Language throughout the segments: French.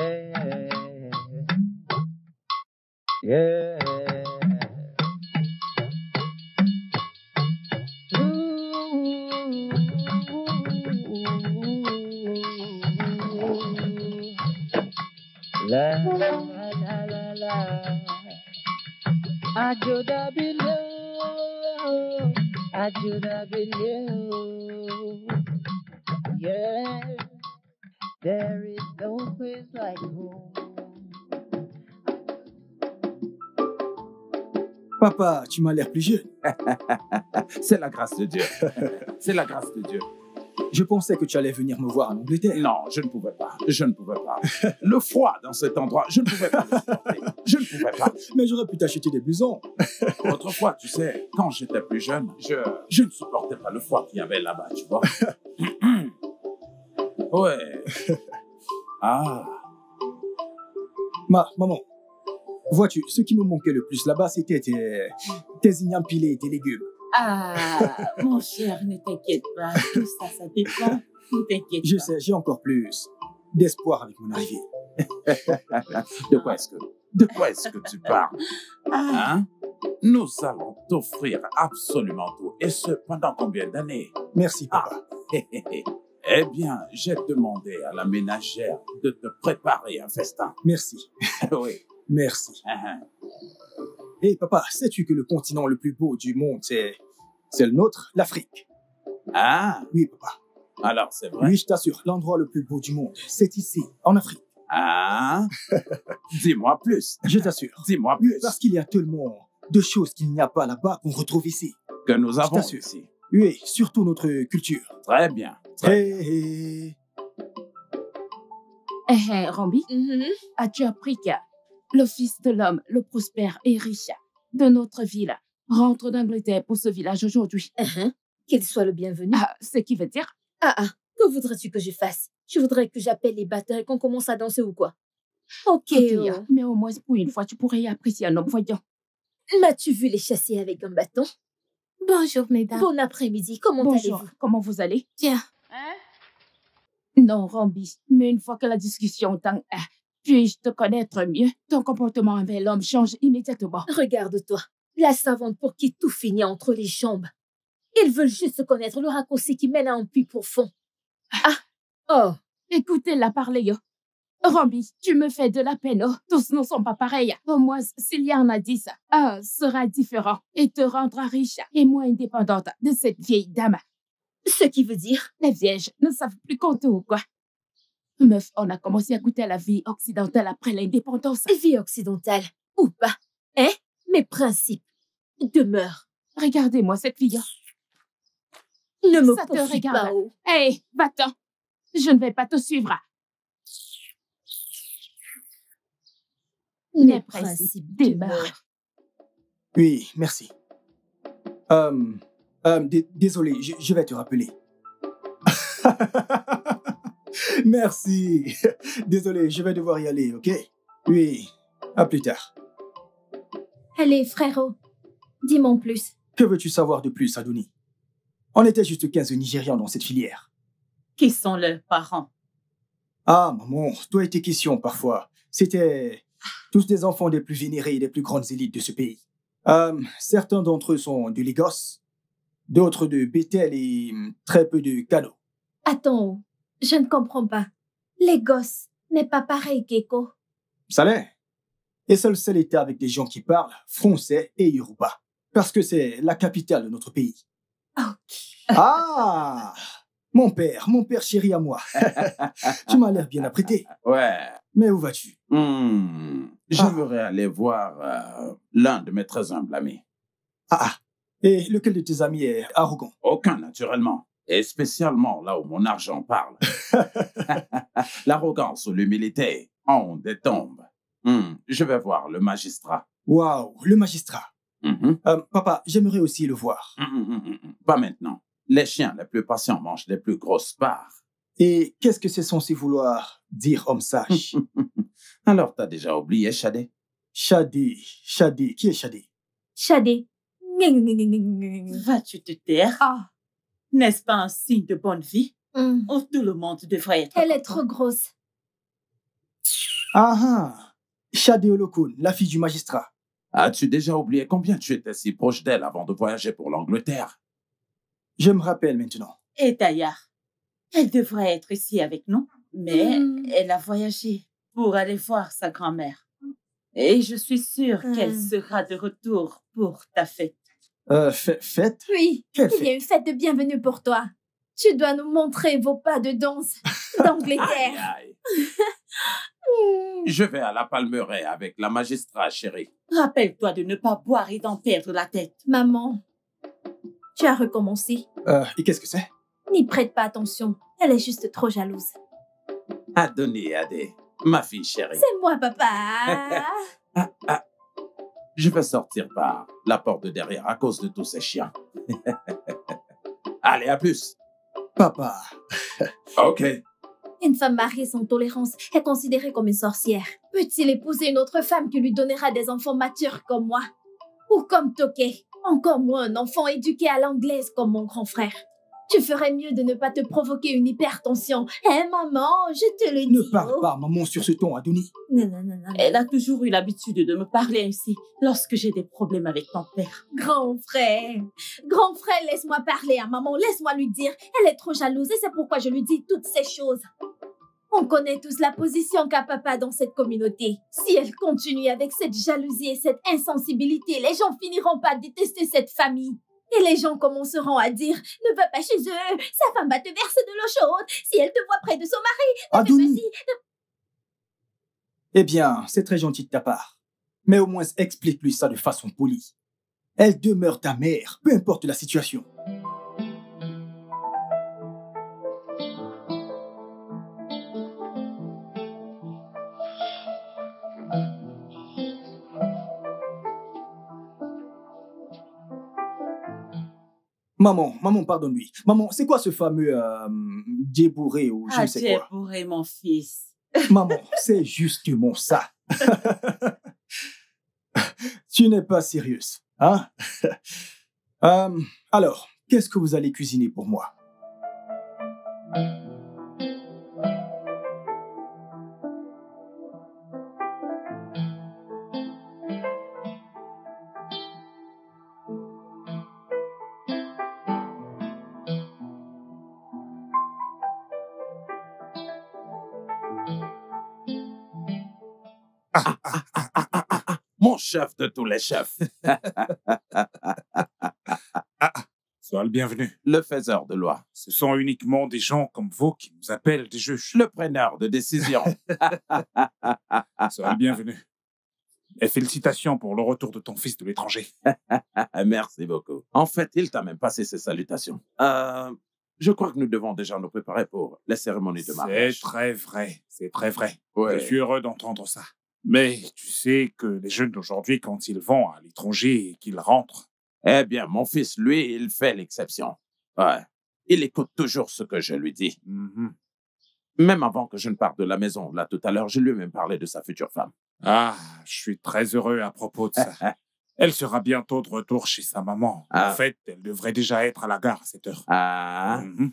Yeah, yeah. La la la la la. Ajuda below, ajuda below. Yeah, there is no place like home. Papa, tu m'as l'air plus jeune. C'est la grâce de Dieu. C'est la grâce de Dieu. Je pensais que tu allais venir me voir en Angleterre. Non, je ne pouvais pas. Je ne pouvais pas. Le froid dans cet endroit, je ne pouvais pas le supporter. Je ne pouvais pas. Mais j'aurais pu t'acheter des blousons. Autrefois, tu sais, quand j'étais plus jeune, je ne supportais pas le froid qu'il y avait là-bas, tu vois. Ouais. Ah. Maman, vois-tu, ce qui me manquait le plus là-bas, c'était tes ignames pilés et tes légumes. Ah, mon cher, ne t'inquiète pas. Tout ça, ça dépend. Ne t'inquiète pas. Je sais, j'ai encore plus d'espoir avec mon arrivée. De quoi est-ce que tu parles? Hein? Nous allons t'offrir absolument tout. Et ce, pendant combien d'années? Merci, papa. Eh bien, j'ai demandé à la ménagère de te préparer un festin. Merci. Oui. Merci. Et papa, sais-tu que le continent le plus beau du monde, c'est le nôtre, l'Afrique? Ah. Oui, papa. Alors, c'est vrai? Oui, je t'assure, l'endroit le plus beau du monde, c'est ici, en Afrique. Ah. Dis-moi plus. Je t'assure. Dis-moi plus. Oui, parce qu'il y a tellement de choses qu'il n'y a pas là-bas qu'on retrouve ici. Que nous avons ici. Oui, surtout notre culture. Très bien. Rambi, as-tu appris que le fils de l'homme, le prospère et riche de notre ville, rentre d'Angleterre pour ce village aujourd'hui? Qu'il soit le bienvenu. Ce qui veut dire... Que voudrais-tu que je fasse? Tu voudrais que j'appelle les batteurs et qu'on commence à danser ou quoi? Ok. Mais au moins pour une fois, tu pourrais y apprécier un homme, voyons. M'as-tu vu les chasser avec un bâton? Bonjour, mesdames. Bon après-midi, comment allez-vous? Bonjour, comment vous allez? Tiens. Non, Rambi, mais une fois que la discussion t'en... puis-je te connaître mieux? Ton comportement envers l'homme change immédiatement. Regarde-toi, la savante pour qui tout finit entre les jambes. Ils veulent juste connaître le raccourci qui mène à un puits profond. Écoutez-la parler, yo. Rambi, tu me fais de la peine, oh. Tous ne sont pas pareils. Au moins, s'il y en a 10, sera différent et te rendra riche et moins indépendante de cette vieille dame. Ce qui veut dire? Les vierges ne savent plus compter ou quoi? Meuf, on a commencé à goûter à la vie occidentale après l'indépendance. Vie occidentale, ou pas? Mes principes demeurent. Regardez-moi cette fille. Ne me Ça te poursuis regarde. pas, oh. Hé, va-t'en. Je ne vais pas te suivre. Mes principes demeurent. Oui, merci. Désolé, je vais te rappeler. Merci. Désolé, je vais devoir y aller, ok? Oui, à plus tard. Allez, frérot, dis-moi en plus. Que veux-tu savoir de plus, Adouni? On était juste 15 Nigérians dans cette filière. Qui sont leurs parents? Ah, maman, toi et tes questions parfois. C'était tous des enfants des plus vénérés et des plus grandes élites de ce pays. Certains d'entre eux sont de Lagos, d'autres de Bethel et très peu de Kano. Attends, je ne comprends pas. Lagos n'est pas pareil qu'Eko. Ça l'est. Et c'est le seul état avec des gens qui parlent français et yoruba. Parce que c'est la capitale de notre pays. Ok. Ah! Mon père chéri à moi. Tu m'as l'air bien apprêté. Ouais. Mais où vas-tu? Je voudrais aller voir l'un de mes très humbles amis. Et lequel de tes amis est arrogant? Aucun, naturellement. Et spécialement là où mon argent parle. L'arrogance ou l'humilité ont des tombes. Je vais voir le magistrat. Waouh, le magistrat. Papa, j'aimerais aussi le voir. Pas maintenant. Les chiens les plus patients mangent les plus grosses parts. Et qu'est-ce que c'est censé vouloir dire, homme sage? Alors, t'as déjà oublié Shadé? Shadé. Qui est Shadé? Shadé. Vas-tu te taire? N'est-ce pas un signe de bonne vie? Où tout le monde devrait être Elle est content. trop grosse. Ah ah, Shadeolokun, la fille du magistrat. As-tu déjà oublié combien tu étais si proche d'elle avant de voyager pour l'Angleterre? Je me rappelle maintenant. Et d'ailleurs, elle devrait être ici avec nous, mais elle a voyagé pour aller voir sa grand-mère. Et je suis sûre qu'elle sera de retour pour ta fête. Fête? Oui, Quelle il y a une fête de bienvenue pour toi. Tu dois nous montrer vos pas de danse Aïe, d'Angleterre. aïe. Je vais à la Palmeraie avec la magistrat, chérie. Rappelle-toi de ne pas boire et d'en perdre la tête. Maman, tu as recommencé. Et qu'est-ce que c'est? N'y prête pas attention. Elle est juste trop jalouse. Adoni Adé, ma fille chérie. C'est moi, papa. Je vais sortir par la porte de derrière à cause de tous ces chiens. Allez, à plus. Papa. OK. Une femme mariée sans tolérance est considérée comme une sorcière. Peut-il épouser une autre femme qui lui donnera des enfants matures comme moi? Ou comme Toké? Encore moins un enfant éduqué à l'anglaise comme mon grand frère. Tu ferais mieux de ne pas te provoquer une hypertension. Hein, maman, je te le dis. Ne parle pas, maman, sur ce ton, Adoni. Non. Elle a toujours eu l'habitude de me parler ainsi lorsque j'ai des problèmes avec ton père. Grand frère, laisse-moi parler à maman, laisse-moi lui dire. Elle est trop jalouse et c'est pourquoi je lui dis toutes ces choses. On connaît tous la position qu'a papa dans cette communauté. Si elle continue avec cette jalousie et cette insensibilité, les gens finiront par détester cette famille. Et les gens commenceront à dire, ne va pas chez eux, sa femme va te verser de l'eau chaude. Si elle te voit près de son mari, ne fais Adoni. pas ci. Eh bien, c'est très gentil de ta part. Mais au moins, explique-lui ça de façon polie. Elle demeure ta mère, peu importe la situation. Maman, pardonne-lui. Maman, c'est quoi ce fameux débourré ou je ne sais quoi? Débourré, mon fils. Maman, c'est justement ça. Tu n'es pas sérieuse, hein? Alors, qu'est-ce que vous allez cuisiner pour moi? Mon chef de tous les chefs, Sois le bienvenu. le faiseur de loi, Ce sont uniquement des gens comme vous qui nous appellent des juges. le preneur de décision. Sois le bienvenu. Et félicitations pour le retour de ton fils de l'étranger. Merci beaucoup. En fait, il t'a même passé ses salutations. Je crois que nous devons déjà nous préparer pour les cérémonies de C'est mariage. très vrai. C'est très vrai. Ouais. Je suis heureux d'entendre ça. Mais tu sais que les jeunes d'aujourd'hui, quand ils vont à l'étranger et qu'ils rentrent, Eh bien, mon fils, lui, il fait l'exception. Ouais. Il écoute toujours ce que je lui dis. Même avant que je ne parte de la maison, là, tout à l'heure, je lui ai même parlé de sa future femme. Ah, je suis très heureux à propos de ça. Elle sera bientôt de retour chez sa maman. Ah. En fait, elle devrait déjà être à la gare à cette heure. Ah, Mhm.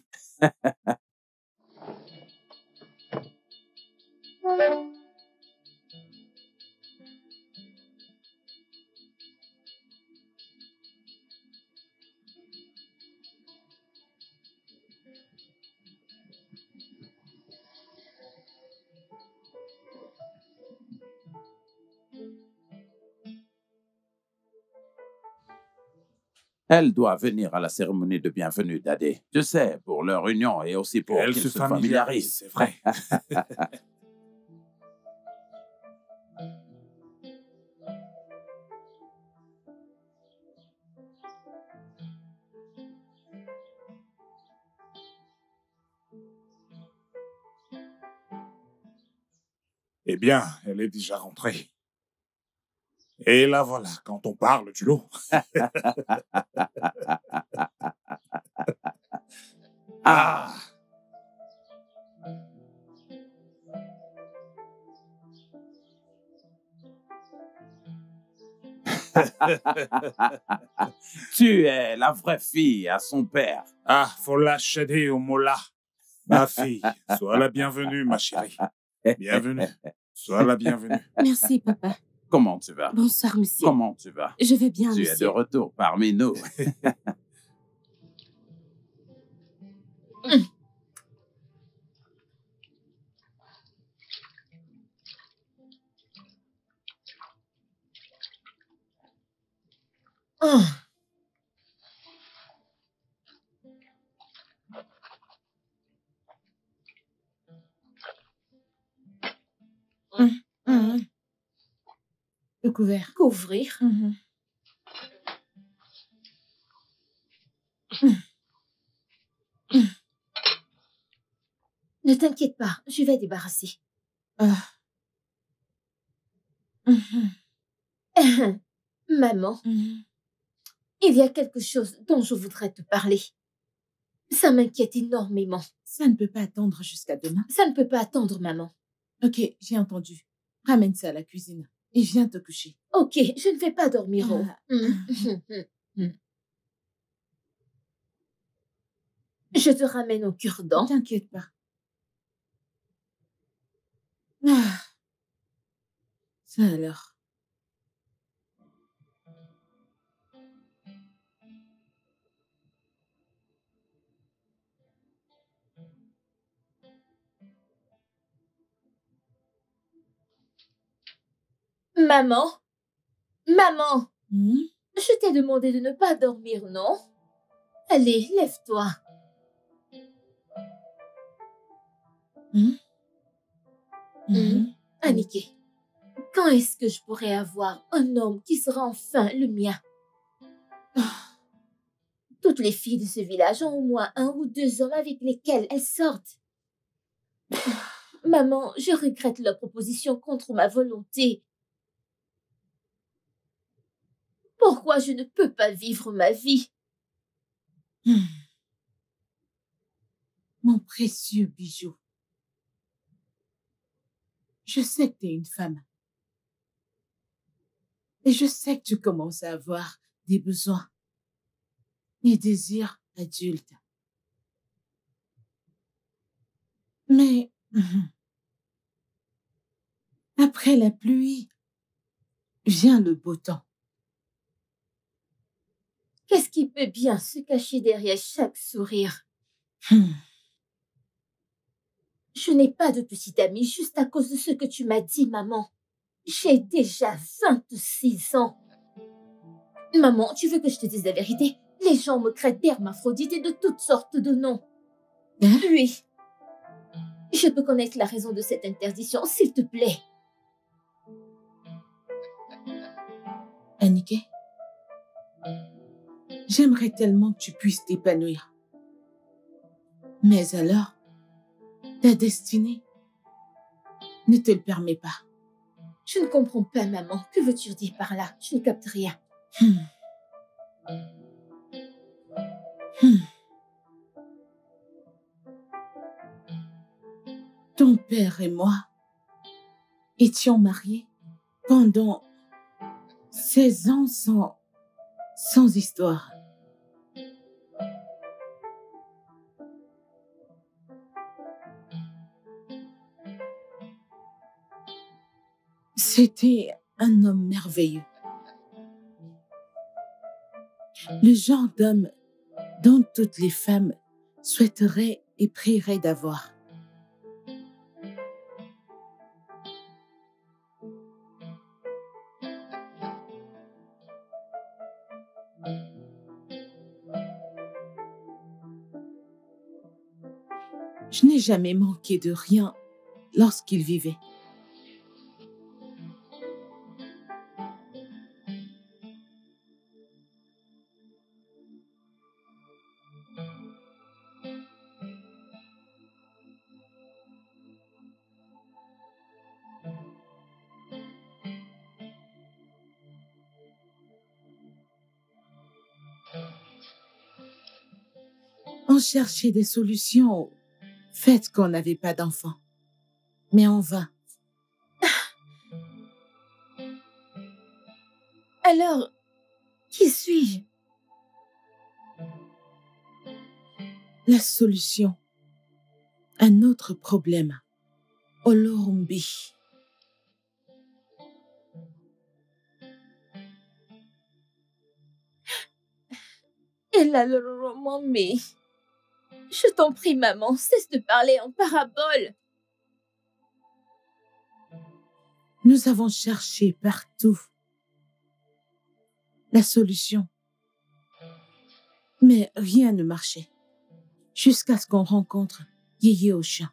elle doit venir à la cérémonie de bienvenue d'Adé. Tu sais, pour leur union et aussi pour Elle qu'ils se se familiarise, familiarisent. c'est vrai. Eh bien, elle est déjà rentrée. Et là, voilà, quand on parle du lot. Ah! Tu es la vraie fille à son père. Ah, faut lâcher au mola. Ma fille, sois la bienvenue, ma chérie. Bienvenue. Sois la bienvenue. Merci, papa. Comment tu vas? Bonsoir, monsieur. Comment tu vas? Je vais bien, Tu es de monsieur. retour parmi nous. Oh. Le couvert. Couvrir. Ne t'inquiète pas, je vais débarrasser. Maman, il y a quelque chose dont je voudrais te parler. Ça m'inquiète énormément. Ça ne peut pas attendre jusqu'à demain. Ça ne peut pas attendre, maman. Ok, j'ai entendu. Ramène ça à la cuisine et viens te coucher. Ok, je ne vais pas dormir. Je te ramène au cure-dent. T'inquiète pas. Ça alors. Maman, je t'ai demandé de ne pas dormir, non? Allez, lève-toi. Anniké, quand est-ce que je pourrais avoir un homme qui sera enfin le mien? Toutes les filles de ce village ont au moins 1 ou 2 hommes avec lesquels elles sortent. Maman, je regrette leur proposition contre ma volonté. Pourquoi je ne peux pas vivre ma vie? Mon précieux bijou. Je sais que tu es une femme. Et je sais que tu commences à avoir des besoins, des désirs adultes. Mais après la pluie, vient le beau temps. Qu'est-ce qui peut bien se cacher derrière chaque sourire? Je n'ai pas de petite amie juste à cause de ce que tu m'as dit, maman. J'ai déjà 26 ans. Maman, tu veux que je te dise la vérité? Les gens me traitent d'hermaphrodite et de toutes sortes de noms. Hein? Oui. Je peux connaître la raison de cette interdiction, s'il te plaît. Anniké, j'aimerais tellement que tu puisses t'épanouir. Mais alors, ta destinée ne te le permet pas. Je ne comprends pas, maman. Que veux-tu dire par là? Je ne capte rien. Ton père et moi étions mariés pendant 16 ans sans histoire. C'était un homme merveilleux. Le genre d'homme dont toutes les femmes souhaiteraient et prieraient d'avoir. Je n'ai jamais manqué de rien lorsqu'il vivait. On cherchait des solutions au fait qu'on n'avait pas d'enfants. Mais en vain. Alors, qui suis-je? La solution à notre problème, Olorumbi. mais je t'en prie, maman, cesse de parler en parabole. Nous avons cherché partout la solution. Mais rien ne marchait. Jusqu'à ce qu'on rencontre Yéyé au chien.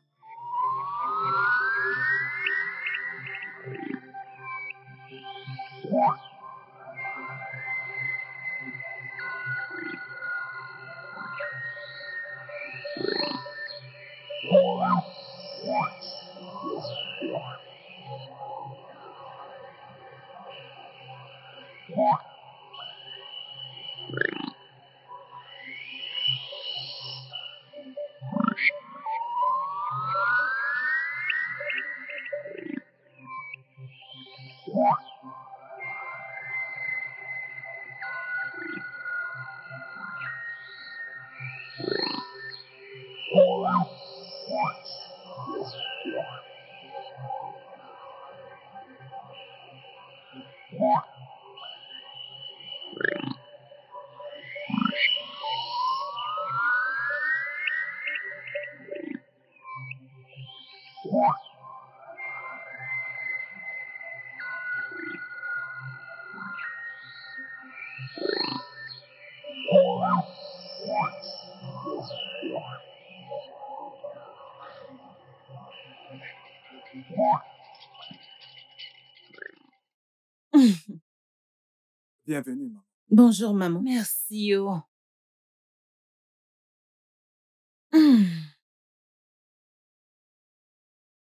Bienvenue, maman. Bonjour, maman. Merci, oh.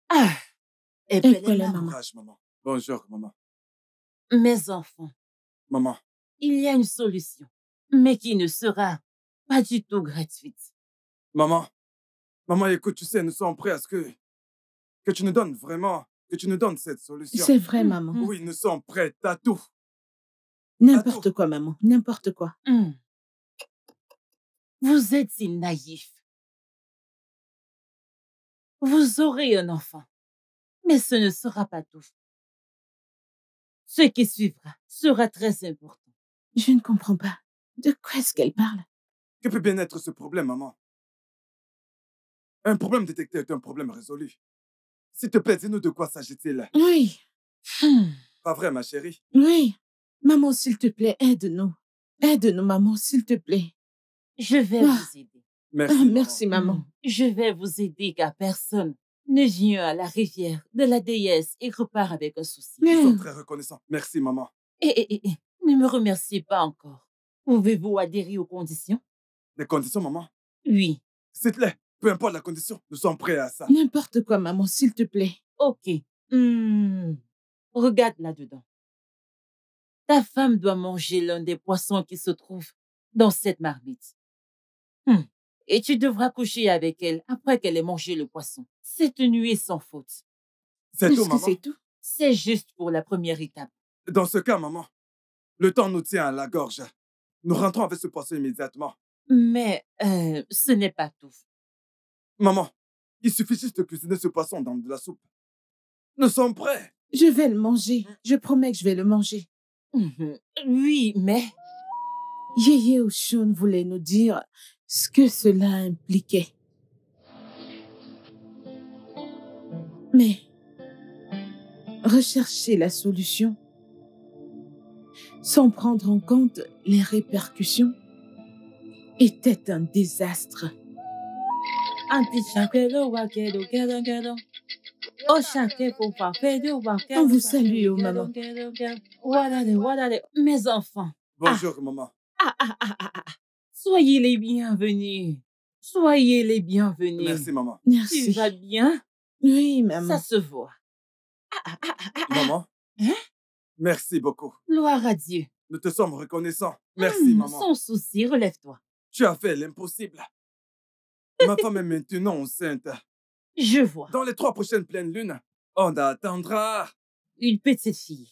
Ah, et Et belle maman. Courage, maman. Bonjour, maman. Mes enfants, Maman, il y a une solution, mais qui ne sera pas du tout gratuite. maman. Maman, écoute, tu sais, nous sommes prêts à ce que tu nous donnes vraiment, que tu nous donnes cette solution. C'est vrai, maman. Oui, nous sommes prêts à tout. N'importe quoi, maman. N'importe quoi. Vous êtes si naïf. Vous aurez un enfant, mais ce ne sera pas tout. Ce qui suivra sera très important. Je ne comprends pas. De quoi est-ce qu'elle parle? Que peut bien être ce problème, maman? Un problème détecté est un problème résolu. S'il te plaît, dis-nous de quoi s'agit-il? Oui. Pas vrai, ma chérie? Oui. Maman, s'il te plaît, aide-nous. Aide-nous, maman, s'il te plaît. Je vais Ah. vous aider. Merci, Ah, maman. merci, maman. Je vais vous aider car personne ne vient à la rivière de la déesse et repart avec un souci. Nous sommes très reconnaissants. Merci, maman. Ne me remerciez pas encore. Pouvez-vous adhérer aux conditions? Les conditions, maman? Oui. S'il te plaît, peu importe la condition, nous sommes prêts à ça. N'importe quoi, maman, s'il te plaît. Ok. Regarde là-dedans. Ta femme doit manger l'un des poissons qui se trouvent dans cette marmite. Et tu devras coucher avec elle après qu'elle ait mangé le poisson. Cette nuit sans faute. C'est tout, Est-ce que maman. c'est tout? C'est juste pour la première étape. Dans ce cas, maman, le temps nous tient à la gorge. Nous rentrons avec ce poisson immédiatement. Mais ce n'est pas tout. Maman, il suffit juste de cuisiner ce poisson dans de la soupe. Nous sommes prêts. Je vais le manger. Je promets que je vais le manger. Oui, mais... Yéyé Oshun voulait nous dire ce que cela impliquait. Mais rechercher la solution sans prendre en compte les répercussions était un désastre. On vous salue, oh maman. Mes enfants, Bonjour, maman. soyez les bienvenus. Soyez les bienvenus. Merci, maman. Tu Merci. vas bien? Oui, maman. Ça se voit. Maman, Hein? merci beaucoup. Gloire à Dieu. Nous te sommes reconnaissants. Merci, maman. Sans souci, relève-toi. Tu as fait l'impossible. Ma femme est maintenant enceinte. Je vois. Dans les 3 prochaines pleines lunes, on attendra Une petite fille.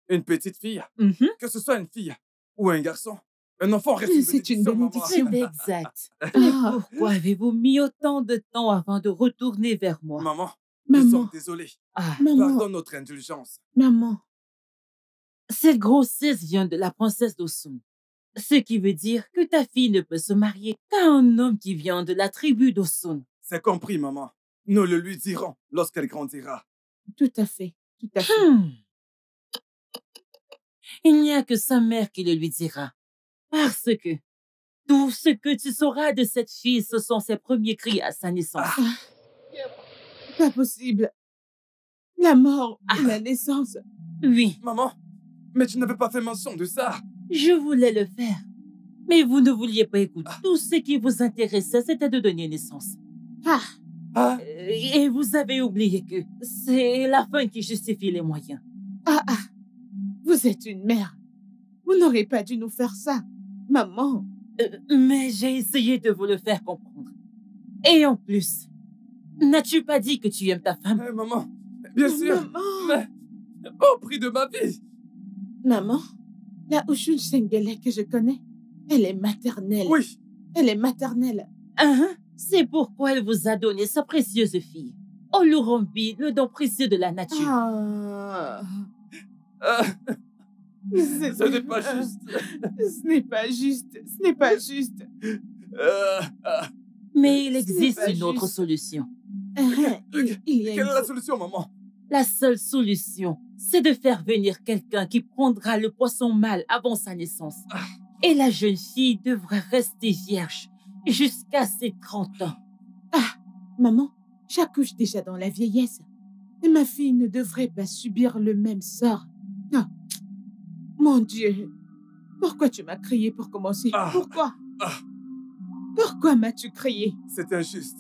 une petite fille. Mhm. Que ce soit une fille ou un garçon. Un enfant reste une C'est une bénédiction, maman. bénédiction. C'est exact. Mais Ah. pourquoi avez-vous mis autant de temps avant de retourner vers moi? Maman, nous Maman, sommes désolés. Ah, maman, Pardonne notre indulgence. maman. cette grossesse vient de la princesse d'Osun. Ce qui veut dire que ta fille ne peut se marier qu'à un homme qui vient de la tribu d'Osun. C'est compris, maman. Nous le lui dirons lorsqu'elle grandira. Tout à fait, tout à fait. Il n'y a que sa mère qui le lui dira. Parce que tout ce que tu sauras de cette fille, ce sont ses premiers cris à sa naissance. Pas possible. La mort et la naissance. Oui. Maman, mais tu n'avais pas fait mention de ça. Je voulais le faire. Mais vous ne vouliez pas écouter. Tout ce qui vous intéressait, c'était de donner naissance. Et vous avez oublié que c'est la fin qui justifie les moyens. Vous êtes une mère. Vous n'aurez pas dû nous faire ça. Maman. Mais j'ai essayé de vous le faire comprendre. Et en plus, n'as-tu pas dit que tu aimes ta femme? Maman, bien sûr. Maman. Mais au prix de ma vie. Maman, la Oshun Sengele que je connais, elle est maternelle. Oui. Elle est maternelle. C'est pourquoi elle vous a donné sa précieuse fille. Olurambi, le don précieux de la nature. Ce n'est pas juste. Ce n'est pas juste. Ce n'est pas juste. Mais il existe une autre solution. Quelle est la solution, maman? La seule solution, c'est de faire venir quelqu'un qui prendra le poisson mâle avant sa naissance. Et la jeune fille devrait rester vierge jusqu'à ses 30 ans. Maman, j'accouche déjà dans la vieillesse. Et ma fille ne devrait pas subir le même sort. Mon Dieu, pourquoi tu m'as crié pour commencer? Pourquoi? Pourquoi m'as-tu crié? C'est injuste.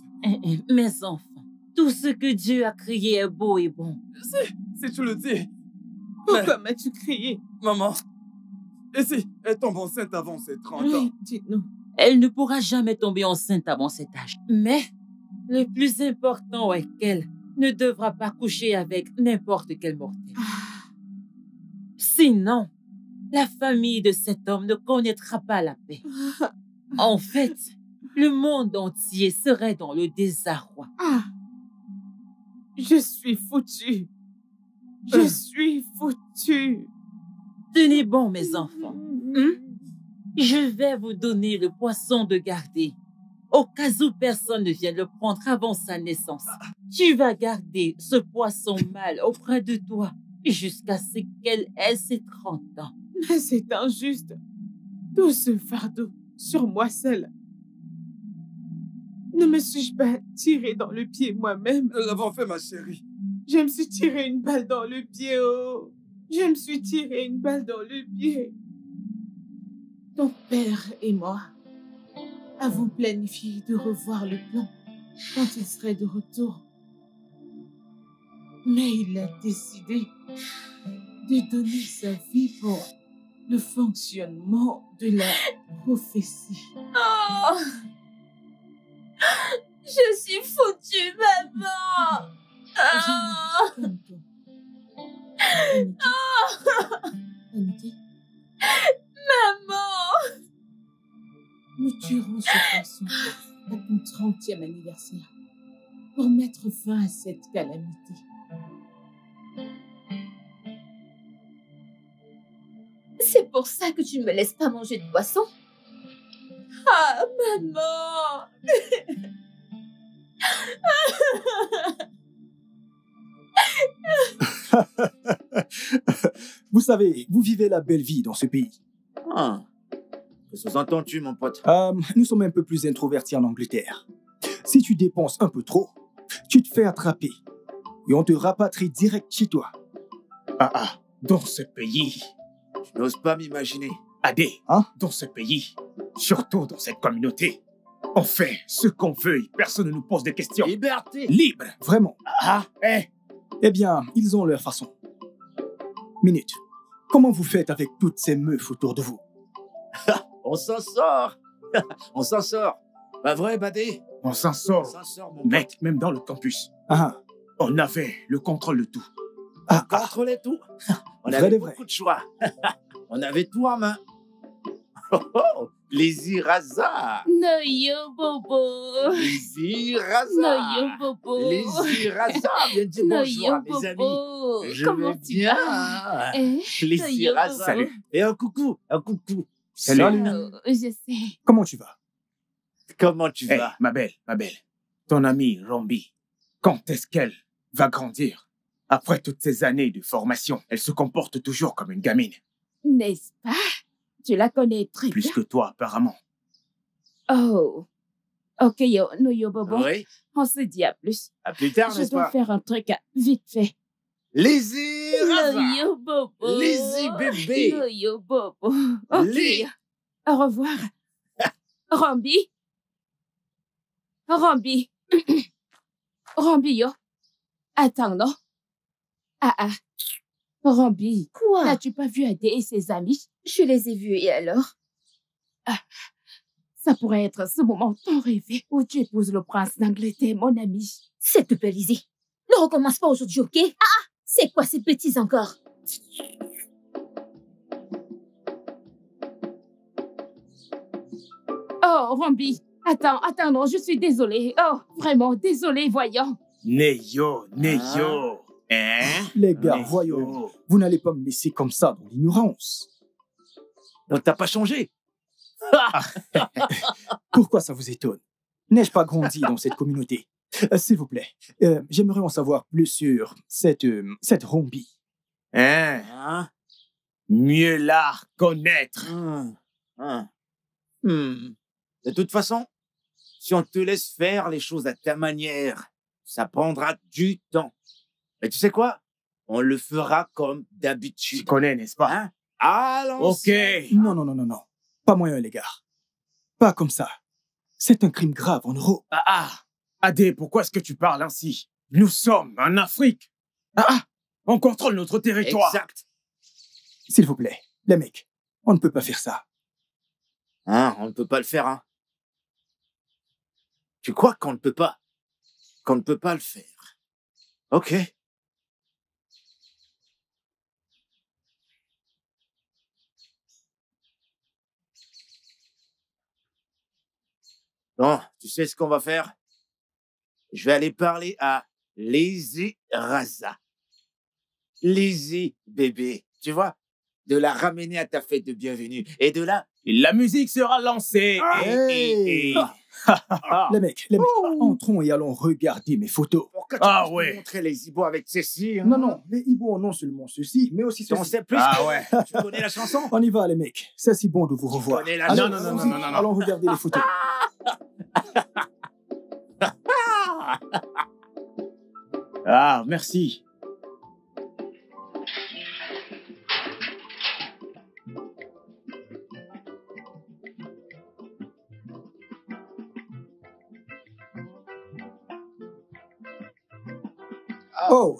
Mes enfants, tout ce que Dieu a créé est beau et bon. Si tu le dis. Pourquoi m'as-tu crié? Maman, et si elle tombe enceinte avant ses 30 ans? Oui, dites-nous. Elle ne pourra jamais tomber enceinte avant cet âge. Mais le plus important est qu'elle ne devra pas coucher avec n'importe quel mortel. Sinon, la famille de cet homme ne connaîtra pas la paix. En fait, le monde entier serait dans le désarroi. Je suis foutue. Je suis foutue. Tenez bon, mes enfants. Je vais vous donner le poisson de garder. Au cas où personne ne vienne le prendre avant sa naissance. Tu vas garder ce poisson mâle auprès de toi jusqu'à ce qu'elle ait ses 30 ans. Mais c'est injuste. Tout ce fardeau sur moi seule. Ne me suis-je pas tiré dans le pied moi-même? Nous l'avons fait, ma chérie. Je me suis tiré une balle dans le pied, oh. Je me suis tiré une balle dans le pied. Ton père et moi avons planifié de revoir le plan quand il serait de retour. Mais il a décidé de donner sa vie pour le fonctionnement de la prophétie. Oh! Je suis foutue, maman! Calme-toi. Aniki. Maman! Nous tuerons ce poisson à ton 30e anniversaire pour mettre fin à cette calamité. C'est pour ça que tu ne me laisses pas manger de poisson? Maman! Vous savez, vous vivez la belle vie dans ce pays. Que sous-entends-tu, mon pote? Nous sommes un peu plus introvertis en Angleterre. Si tu dépenses un peu trop, tu te fais attraper et on te rapatrie direct chez toi. Dans ce pays, Je n'ose pas m'imaginer. Adé, dans ce pays, surtout dans cette communauté, on fait ce qu'on veut et personne ne nous pose de questions. Liberté! Libre! Vraiment. Eh bien, ils ont leur façon. Minute. Comment vous faites avec toutes ces meufs autour de vous? On s'en sort! On s'en sort! Pas vrai, Badé? On s'en sort. On s'en sort, mon Mec, pote. même dans le campus, on avait le contrôle de tout. Contrôler tout. On Vrai avait de vrai. beaucoup de choix. On avait tout en main. Oh, les Iraza. No yo bobo. Les Iraza. No yo bobo. Les Iraza. Bien dit No bonjour yo à mes amis. bobo. Je Comment vais tu bien. vas? Les No yo Iraza. bobo. Et un coucou. Salut. Je sais. Comment tu vas? Comment tu Hey, vas? ma belle. Ton amie Rombi, quand est-ce qu'elle va grandir? Après toutes ces années de formation, elle se comporte toujours comme une gamine. N'est-ce pas? Tu la connais très Plus bien. que toi, apparemment. Oh. Ok, yo, Bobo. Oui. On se dit à plus. À plus tard, Je n'est-ce dois pas? faire un truc vite fait. Lazy Raza. Yo, Bobo. Lazy bébé. Yo, Bobo. Ok. Les- Au revoir. Rambi. Rambi, yo. Attends, non? Ah. Rambi. Quoi? N'as-tu pas vu Adé et ses amis? Je les ai vus et alors? Ça pourrait être ce moment tant rêvé où tu épouses le prince d'Angleterre, mon ami. S'il te plaît, Lizzie. Ne recommence pas aujourd'hui, ok? Ah! C'est quoi ces bêtises encore? Oh, Rambi. Attends, non, je suis désolée. Oh, vraiment désolée, voyons. Neyo. Hein? Les gars, Neyo. voyons, vous n'allez pas me laisser comme ça dans l'ignorance. Donc, t'as pas changé? Pourquoi ça vous étonne? N'ai-je pas grandi dans cette communauté? S'il vous plaît, j'aimerais en savoir plus sur cette Rombi. Hein? Hein? Mieux la connaître. De toute façon, si on te laisse faire les choses à ta manière, ça prendra du temps. Mais tu sais quoi? On le fera comme Tu d'habitude. connais, n'est-ce pas? Hein? À Ok. l'ancienne. Non. Pas moyen, les gars. Pas comme ça. C'est un crime grave en Europe. Adé, pourquoi est-ce que tu parles ainsi? Nous sommes en Afrique. On contrôle notre territoire. Exact. S'il vous plaît, les mecs, on ne peut pas faire ça. Hein, on ne peut pas le faire, hein? Tu crois qu'on ne peut pas? Qu'on ne peut pas le faire? Ok. Bon, tu sais ce qu'on va faire? Je vais aller parler à Lazy Raza. Lazy bébé, tu vois? De la ramener à ta fête de bienvenue. Et de là, La musique sera lancée. Hey. Les mecs, entrons et allons regarder mes photos. pourquoi Ah tu peux ouais. montrer les Ibo avec Cécile? Non, les Ibo ont non seulement ceci, mais aussi Tu en ceci. sais plus? Ah ouais. Tu connais la chanson? On y va, les mecs. C'est si bon de vous revoir. connais la Allez, chanson? allons-y, allons regarder les photos. Merci. Oh.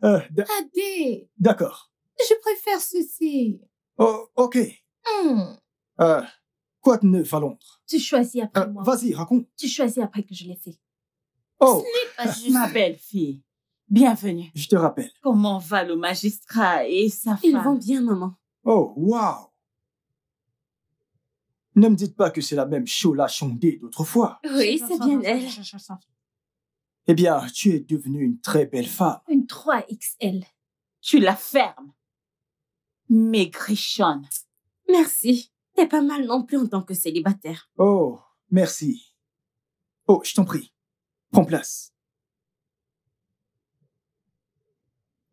Adé, D'accord. je préfère ceci. Oh, ok. Quoi de neuf à Londres? Tu choisis après moi. Vas-y, raconte. Tu choisis après que je l'ai fait. Oh, Pas juste. Ma belle-fille, bienvenue. je te rappelle. Comment va le magistrat et sa femme? Ils vont bien, maman. Oh, wow. Ne me dites pas que c'est la même Shola Chondé d'autrefois. Oui, c'est bien elle. Eh bien, tu es devenue une très belle femme. Une 3XL. Tu la fermes. Maigrichonne. Merci. T'es pas mal non plus en tant que célibataire. Oh, merci. Oh, je t'en prie. Prends place.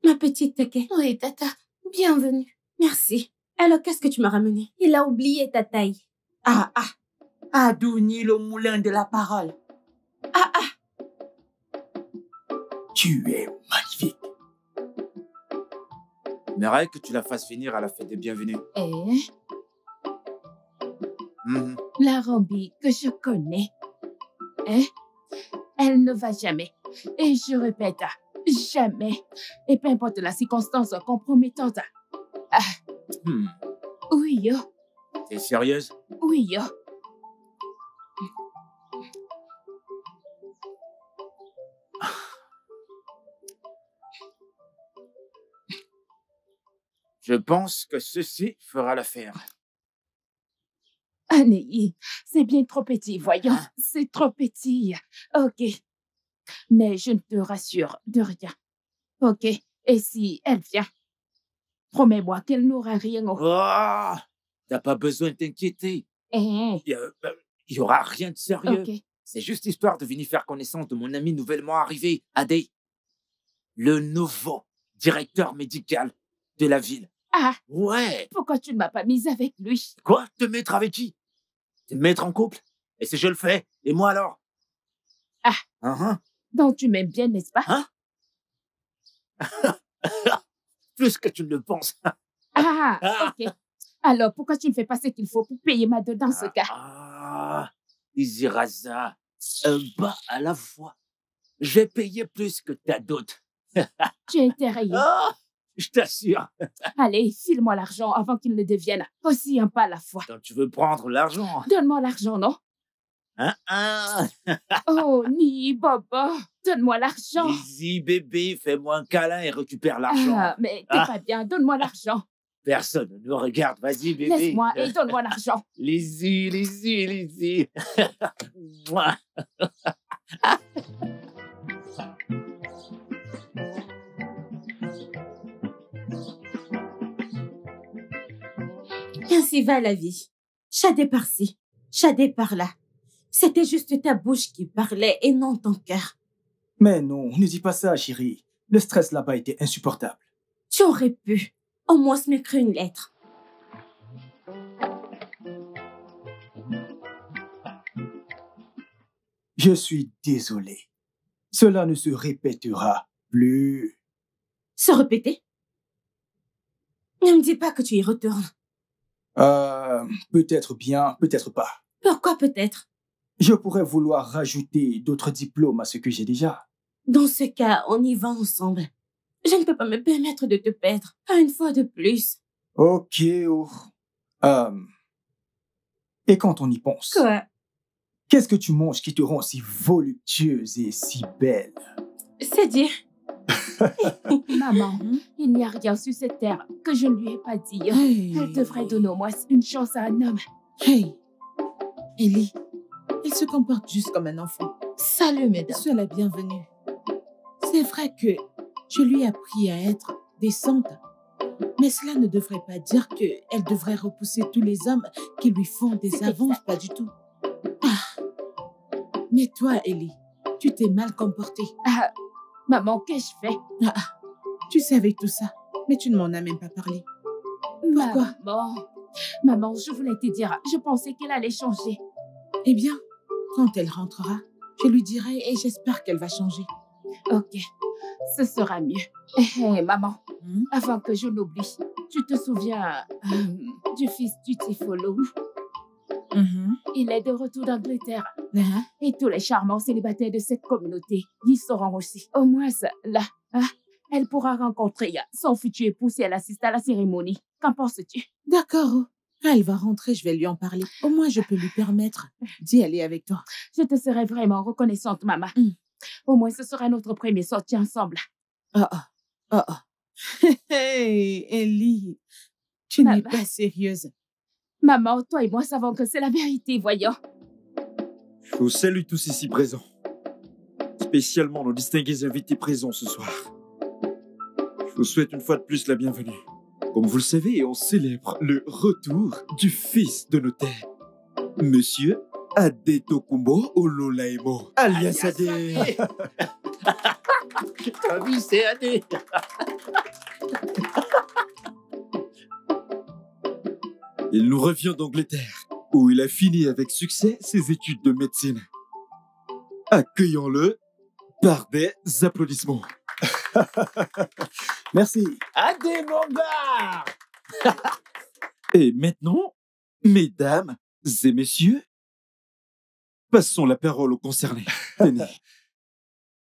Ma petite Teke. Oui, tata. Bienvenue. Merci. Alors, qu'est-ce que tu m'as ramené? Il a oublié ta taille. Adouni le moulin de la parole. Tu es magnifique. J'aimerais que tu la fasses finir à la fête de bienvenue. La Rambi que je connais, elle ne va jamais. Et je répète, jamais. Et peu importe la circonstance compromettante. Oui, yo. T'es sérieuse? Oui, yo. Je pense que ceci fera l'affaire. Annie, c'est bien trop petit, voyons. C'est trop petit. Ok. Mais je ne te rassure de rien. Ok. Et si elle vient? Promets-moi qu'elle n'aura rien au... Oh, t'as pas besoin de t'inquiéter. Hein, Il y aura rien de sérieux. ok. C'est juste histoire de venir faire connaissance de mon ami nouvellement arrivé, Adé. Le nouveau directeur médical de la ville. Ah, Ouais. pourquoi tu ne m'as pas mise avec lui? Quoi? Te mettre avec qui? Te mettre en couple? Et si je le fais? Et moi alors? Ah. Hein? Donc tu m'aimes bien, n'est-ce pas? Hein? Plus que tu ne le penses. Ah, ok. Alors, pourquoi tu ne fais pas ce qu'il faut pour payer ma dot dans ce cas? Ah, Easy Raza, un pas à la fois. Je vais payer plus que ta dot. Tu es intéressé. Ah, je t'assure. Allez, file-moi l'argent avant qu'il ne devienne aussi un pas à la fois. Donc tu veux prendre l'argent? Donne-moi l'argent, non? Hein? Oh, ni Bobo, donne-moi l'argent. Easy bébé, fais-moi un câlin et récupère l'argent. Ah, mais t'es pas bien, donne-moi l'argent. Personne ne nous regarde, vas-y bébé. Laisse-moi et donne-moi l'argent. Lizzy. Mouah. Ainsi va la vie. Chadé par-ci, chadé par-là. C'était juste ta bouche qui parlait et non ton cœur. Mais non, ne dis pas ça, chérie. Le stress là-bas était insupportable. Tu aurais pu au moins m'écrire une lettre. Je suis désolé. Cela ne se répétera plus. Se répéter? Ne me dis pas que tu y retournes. Peut-être bien, peut-être pas. Pourquoi peut-être? Je pourrais vouloir rajouter d'autres diplômes à ce que j'ai déjà. Dans ce cas, on y va ensemble. Je ne peux pas me permettre de te perdre. Pas une fois de plus. Ok. Et quand on y pense, Quoi? qu'est-ce que tu manges qui te rend si voluptueuse et si belle? C'est dire. Maman, il n'y a rien sur cette terre que je ne lui ai pas dit. Hey. Elle devrait donner au moins une chance à un homme. Hey, Ellie, elle se comporte juste comme un enfant. Salut, mesdames. Sois la bienvenue. C'est vrai que je lui ai appris à être décente, mais cela ne devrait pas dire qu'elle devrait repousser tous les hommes qui lui font des avances, pas du tout. Ah. Mais toi, Ellie, tu t'es mal comportée. Ah, maman, qu'ai-je fait? Tu savais tout ça, mais tu ne m'en as même pas parlé. Pourquoi? Maman, je voulais te dire, je pensais qu'elle allait changer. Eh bien, quand elle rentrera, je lui dirai et j'espère qu'elle va changer. Ok, ce sera mieux. Hé, maman, avant que je n'oublie, tu te souviens du fils du Tifolo? Il est de retour d'Angleterre. Et tous les charmants célibataires de cette communauté y seront aussi. Au moins, là, elle pourra rencontrer son futur époux si elle assiste à la cérémonie. Qu'en penses-tu? D'accord. Quand elle va rentrer, je vais lui en parler. Au moins, je peux lui permettre d'y aller avec toi. Je te serai vraiment reconnaissante, maman. Au moins, ce sera notre premier sortie ensemble. Hey, Ellie, tu n'es pas sérieuse. Maman, toi et moi savons que c'est la vérité, voyons. Je vous salue tous ici présents. Spécialement nos distingués invités présents ce soir. Je vous souhaite une fois de plus la bienvenue. Comme vous le savez, on célèbre le retour du fils de notaire, Monsieur Adetokunbo Ololaimo, alias Adé. Oui, c'est Adé. Il nous revient d'Angleterre, où il a fini avec succès ses études de médecine. Accueillons-le par des applaudissements. Merci. Adé, mon gars. Et maintenant, mesdames et messieurs, passons la parole aux concernés. Tenez.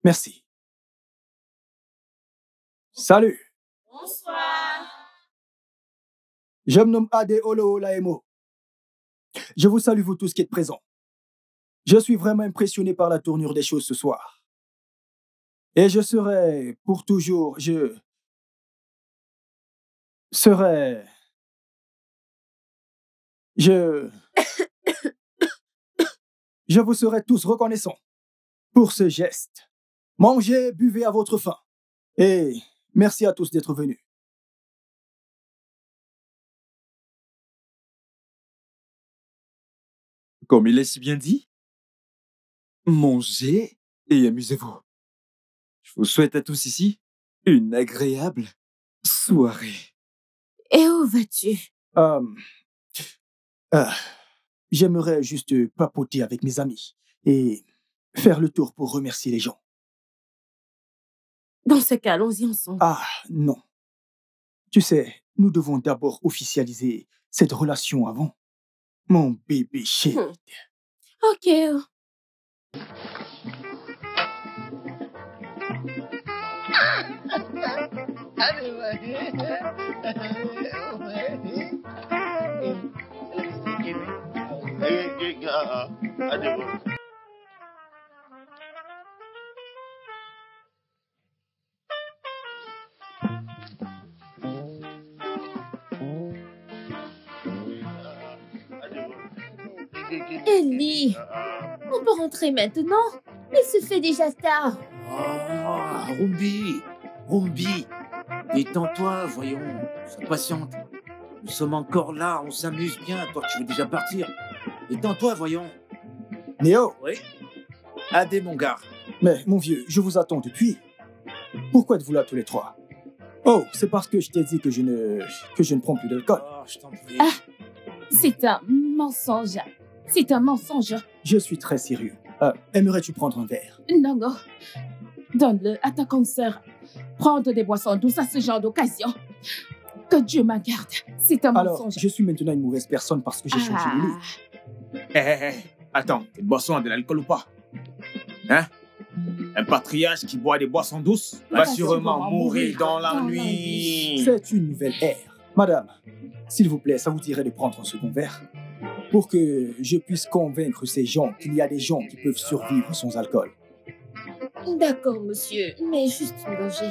Merci. Salut. Bonsoir. Je me nomme Ade Ololaimo. Je vous salue vous tous qui êtes présents. Je suis vraiment impressionné par la tournure des choses ce soir. Et je serai pour toujours, je vous serai tous reconnaissants pour ce geste. Mangez, buvez à votre faim. Et merci à tous d'être venus. Comme il est si bien dit, mangez et amusez-vous. Je vous souhaite à tous ici une agréable soirée. Et où vas-tu? J'aimerais juste papoter avec mes amis et faire le tour pour remercier les gens. Dans ce cas, allons-y ensemble. Ah, non. Tu sais, nous devons d'abord officialiser cette relation avant. Mon bébé chéri. Ok. Ellie, on peut rentrer maintenant? Il se fait déjà tard. Oh, Rumbi, détends-toi, voyons, sois patiente. Nous sommes encore là, on s'amuse bien, toi tu veux déjà partir. Détends-toi, voyons. Néo! Oui? Adé, mon gars. Mais, mon vieux, je vous attends depuis. Pourquoi êtes-vous là tous les trois? Oh, c'est parce que je t'ai dit que je ne prends plus d'alcool. Oh, je t'en prie. Ah, c'est un mensonge. C'est un mensonge. Je suis très sérieux. Aimerais-tu prendre un verre? Non, non. Donne-le à ta consoeur. Prendre des boissons douces à ce genre d'occasion. Que Dieu m'en garde. C'est un Alors, mensonge. je suis maintenant une mauvaise personne parce que j'ai changé de lit. Hé, attends, cette boisson a de l'alcool ou pas? Hein? Un patriarche qui boit des boissons douces va sûrement mourir dans la nuit. C'est une nouvelle ère. Madame, s'il vous plaît, ça vous dirait de prendre un second verre? Pour que je puisse convaincre ces gens qu'il y a des gens qui peuvent survivre sans alcool. D'accord, monsieur, mais juste une gorgée.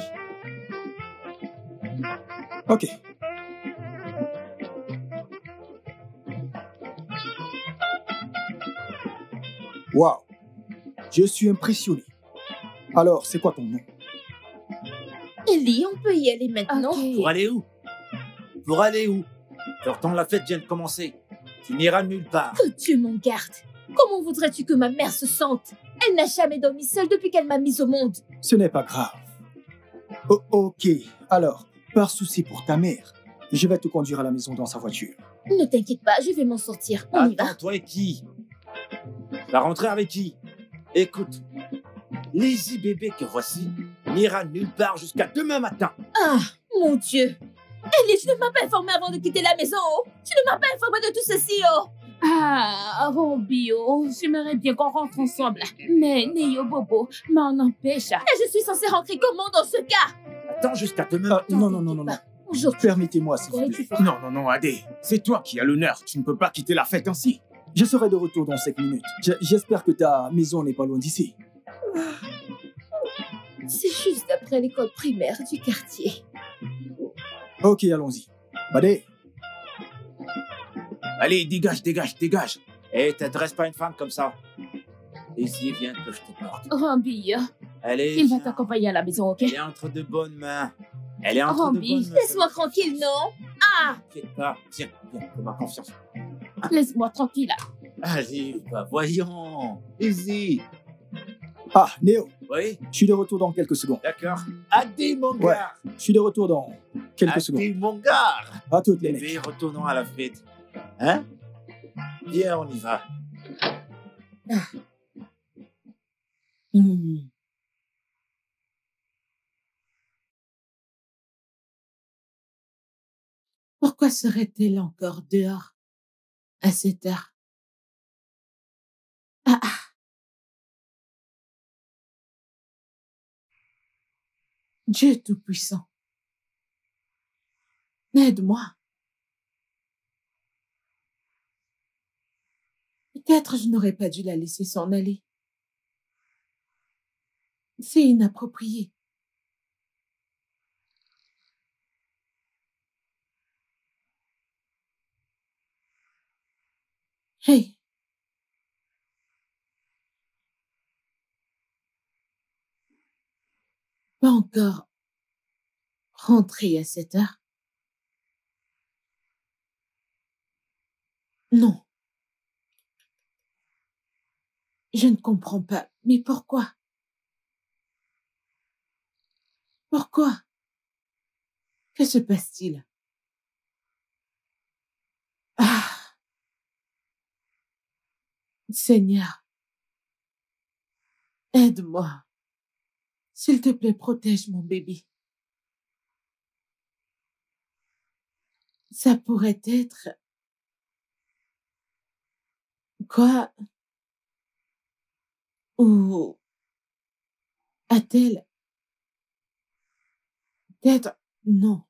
Ok. Waouh, je suis impressionné. Alors, c'est quoi ton nom? Ellie, on peut y aller maintenant? Ok. Pour aller où? Pour aller où? Pourtant, la fête vient de commencer. Tu n'iras nulle part. Que Dieu m'en garde. Comment voudrais-tu que ma mère se sente? Elle n'a jamais dormi seule depuis qu'elle m'a mise au monde. Ce n'est pas grave. Oh, ok, alors, par souci pour ta mère, je vais te conduire à la maison dans sa voiture. Ne t'inquiète pas, je vais m'en sortir. On y va. Attends, toi et qui? Va rentrer avec qui? Écoute, Lazy bébé que voici n'ira nulle part jusqu'à demain matin. Ah, mon Dieu. Ellie, tu ne m'as pas informé avant de quitter la maison. Tu ne m'as pas informé de tout ceci, oh. Ah, Rombio, j'aimerais bien qu'on rentre ensemble. Mais Néo Bobo m'en empêche. Et je suis censée rentrer comment dans ce cas? Attends jusqu'à demain. Non. Permettez-moi, s'il vous plaît. Non, Adé. C'est toi qui as l'honneur. Tu ne peux pas quitter la fête ainsi. Je serai de retour dans 5 minutes. J'espère que ta maison n'est pas loin d'ici. C'est juste après l'école primaire du quartier. Ok, allons-y. Badé. Allez, dégage. Eh, t'adresses pas une femme comme ça. Lazy, viens que je te porte. Rambi, Allez. il va t'accompagner à la maison, ok? Elle est entre de bonnes mains. Elle est entre de Rambi, bonnes mains. Laisse-moi tranquille, non? Ah! T'inquiète pas. Tiens, fais-moi confiance. Laisse-moi tranquille. Allez, bah, voyons. Lazy. Ah, Néo. Oui? Je suis de retour dans quelques secondes. D'accord. Adé, mon Ouais, gars. je suis de retour dans quelques secondes. Adé, mon gars. À toutes les mecs. Bébé, retournons à la fête. Hein? Viens, on y va. Pourquoi serait-elle encore dehors à cette heure? Ah. Dieu Tout-Puissant, aide-moi. Peut-être je n'aurais pas dû la laisser s'en aller. C'est inapproprié. Hey! Pas encore rentré à cette heure? Non. Je ne comprends pas. Mais pourquoi? Pourquoi? Que se passe-t-il? Ah, Seigneur, aide-moi. S'il te plaît, protège mon bébé. Ça pourrait être... Quoi? Ou a-t-elle... Peut-être... Non.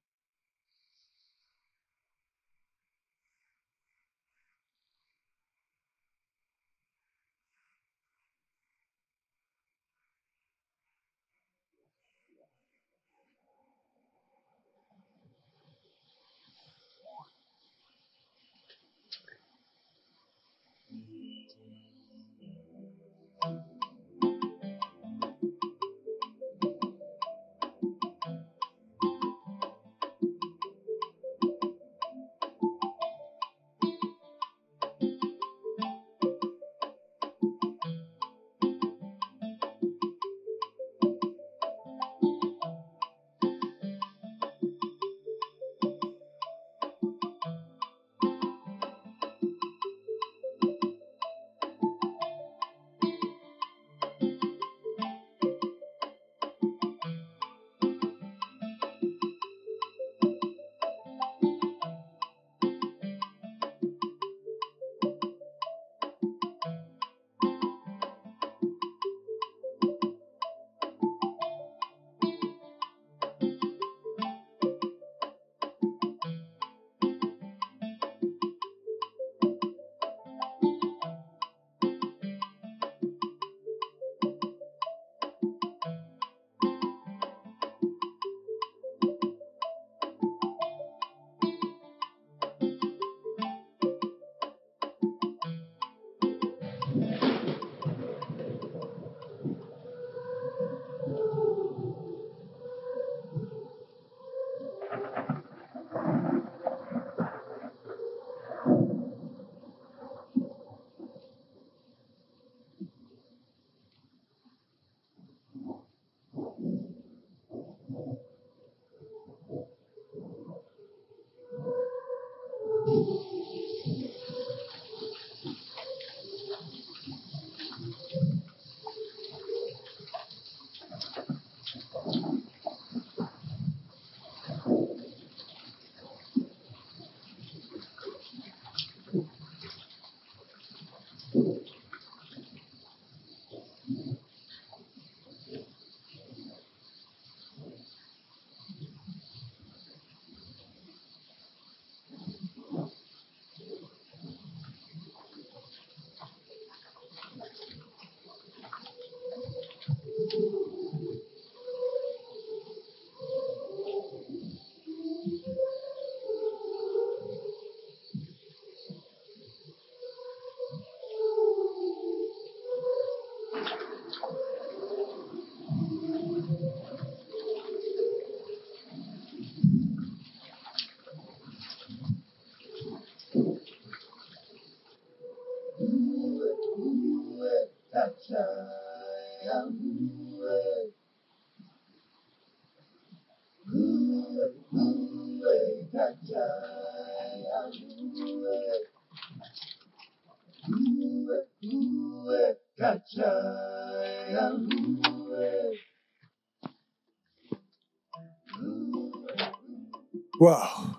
Waouh,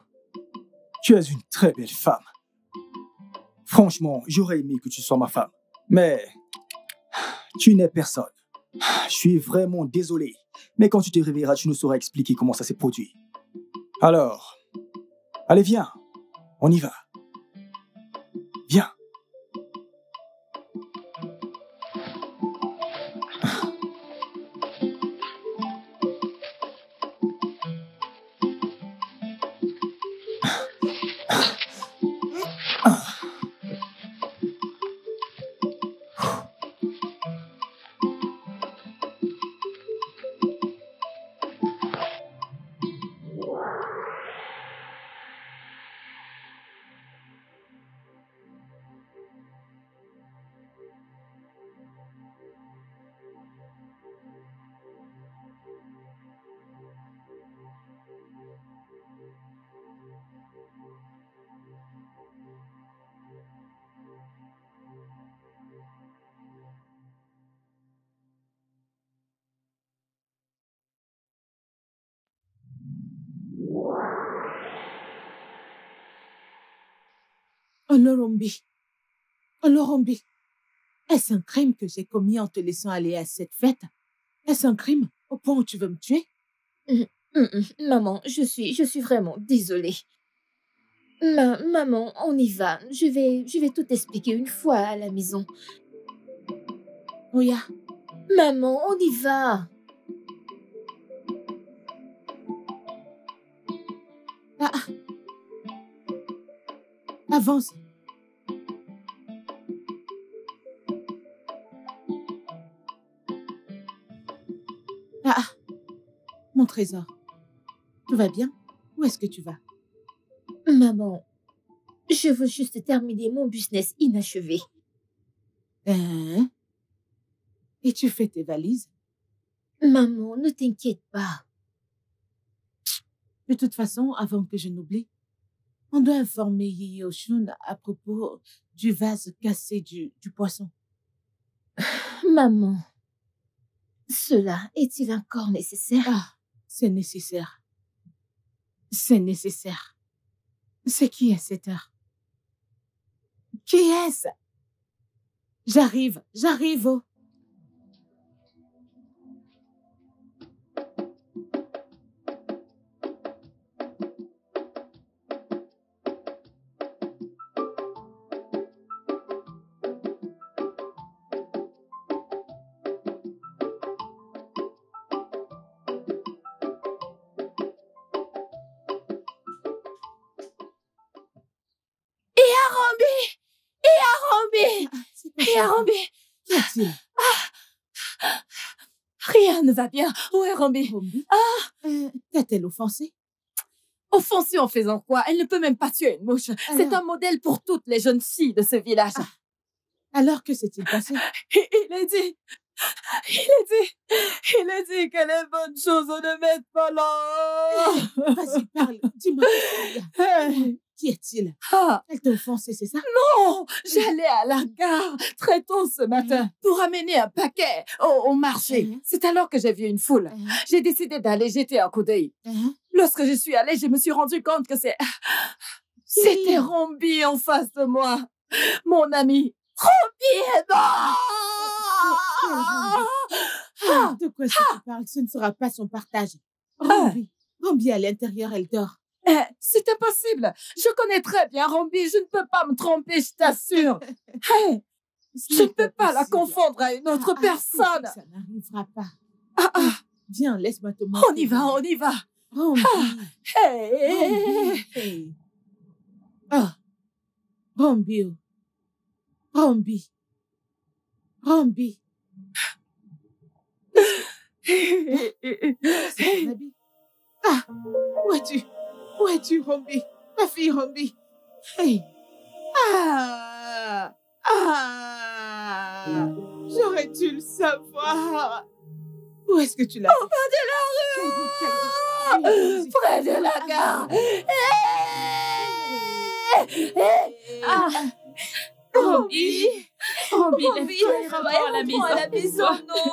tu es une très belle femme. Franchement, j'aurais aimé que tu sois ma femme. Mais tu n'es personne. Je suis vraiment désolé. Mais quand tu te réveilleras, tu nous sauras expliquer comment ça s'est produit. Alors, allez, viens. On y va. Viens. Olorombi. Olorombi. Est-ce un crime que j'ai commis en te laissant aller à cette fête? Est-ce un crime au point où tu veux me tuer? Maman, je suis vraiment désolée. Maman, on y va. Je vais tout expliquer une fois à la maison. Oya. Maman, on y va. Avance. Mon trésor. Tout va bien? Où est-ce que tu vas? Maman, je veux juste terminer mon business inachevé. Hein? Et tu fais tes valises? Maman, ne t'inquiète pas. De toute façon, avant que je n'oublie, on doit informer Yeye Oshun à propos du vase cassé du poisson. Maman, cela est-il encore nécessaire? C'est nécessaire. C'est nécessaire. C'est qui à cette heure? Qui est-ce? J'arrive, oh. Rien ne va bien. Où est Rambi? T'a-t-elle offensé? Offensée en faisant quoi? Elle ne peut même pas tuer une mouche. C'est un modèle pour toutes les jeunes filles de ce village. Alors que s'est-il passé? Il a dit que les bonnes choses ne mettent pas là. Vas-y, parle. Dis-moi. Qui est-il? Elle t'a offensé, c'est ça? Non, j'allais à la gare très tôt ce matin pour amener un paquet au marché. C'est alors que j'ai vu une foule. J'ai décidé d'aller jeter un coup d'œil. Lorsque je suis allée, je me suis rendu compte que c'était Rambi en face de moi. Mon ami. Rambi est mort! De quoi est-ce que tu parles? Ce ne sera pas son partage. Rambi à l'intérieur, elle dort. C'est impossible. Je connais très bien Rambi. Je ne peux pas me tromper, je t'assure. Je ne peux pas la confondre à une autre personne. Ça n'arrivera pas. Viens, laisse-moi te montrer. On y va. Rambi. Rambi. Rambi. Rambi. C'est ton habit. Où es-tu, Rambi? Ma fille, Rambi. J'aurais dû le savoir. Où est-ce que tu l'as? Au bas de la rue. Près de la gare. Rambi, rentrons à la maison, non.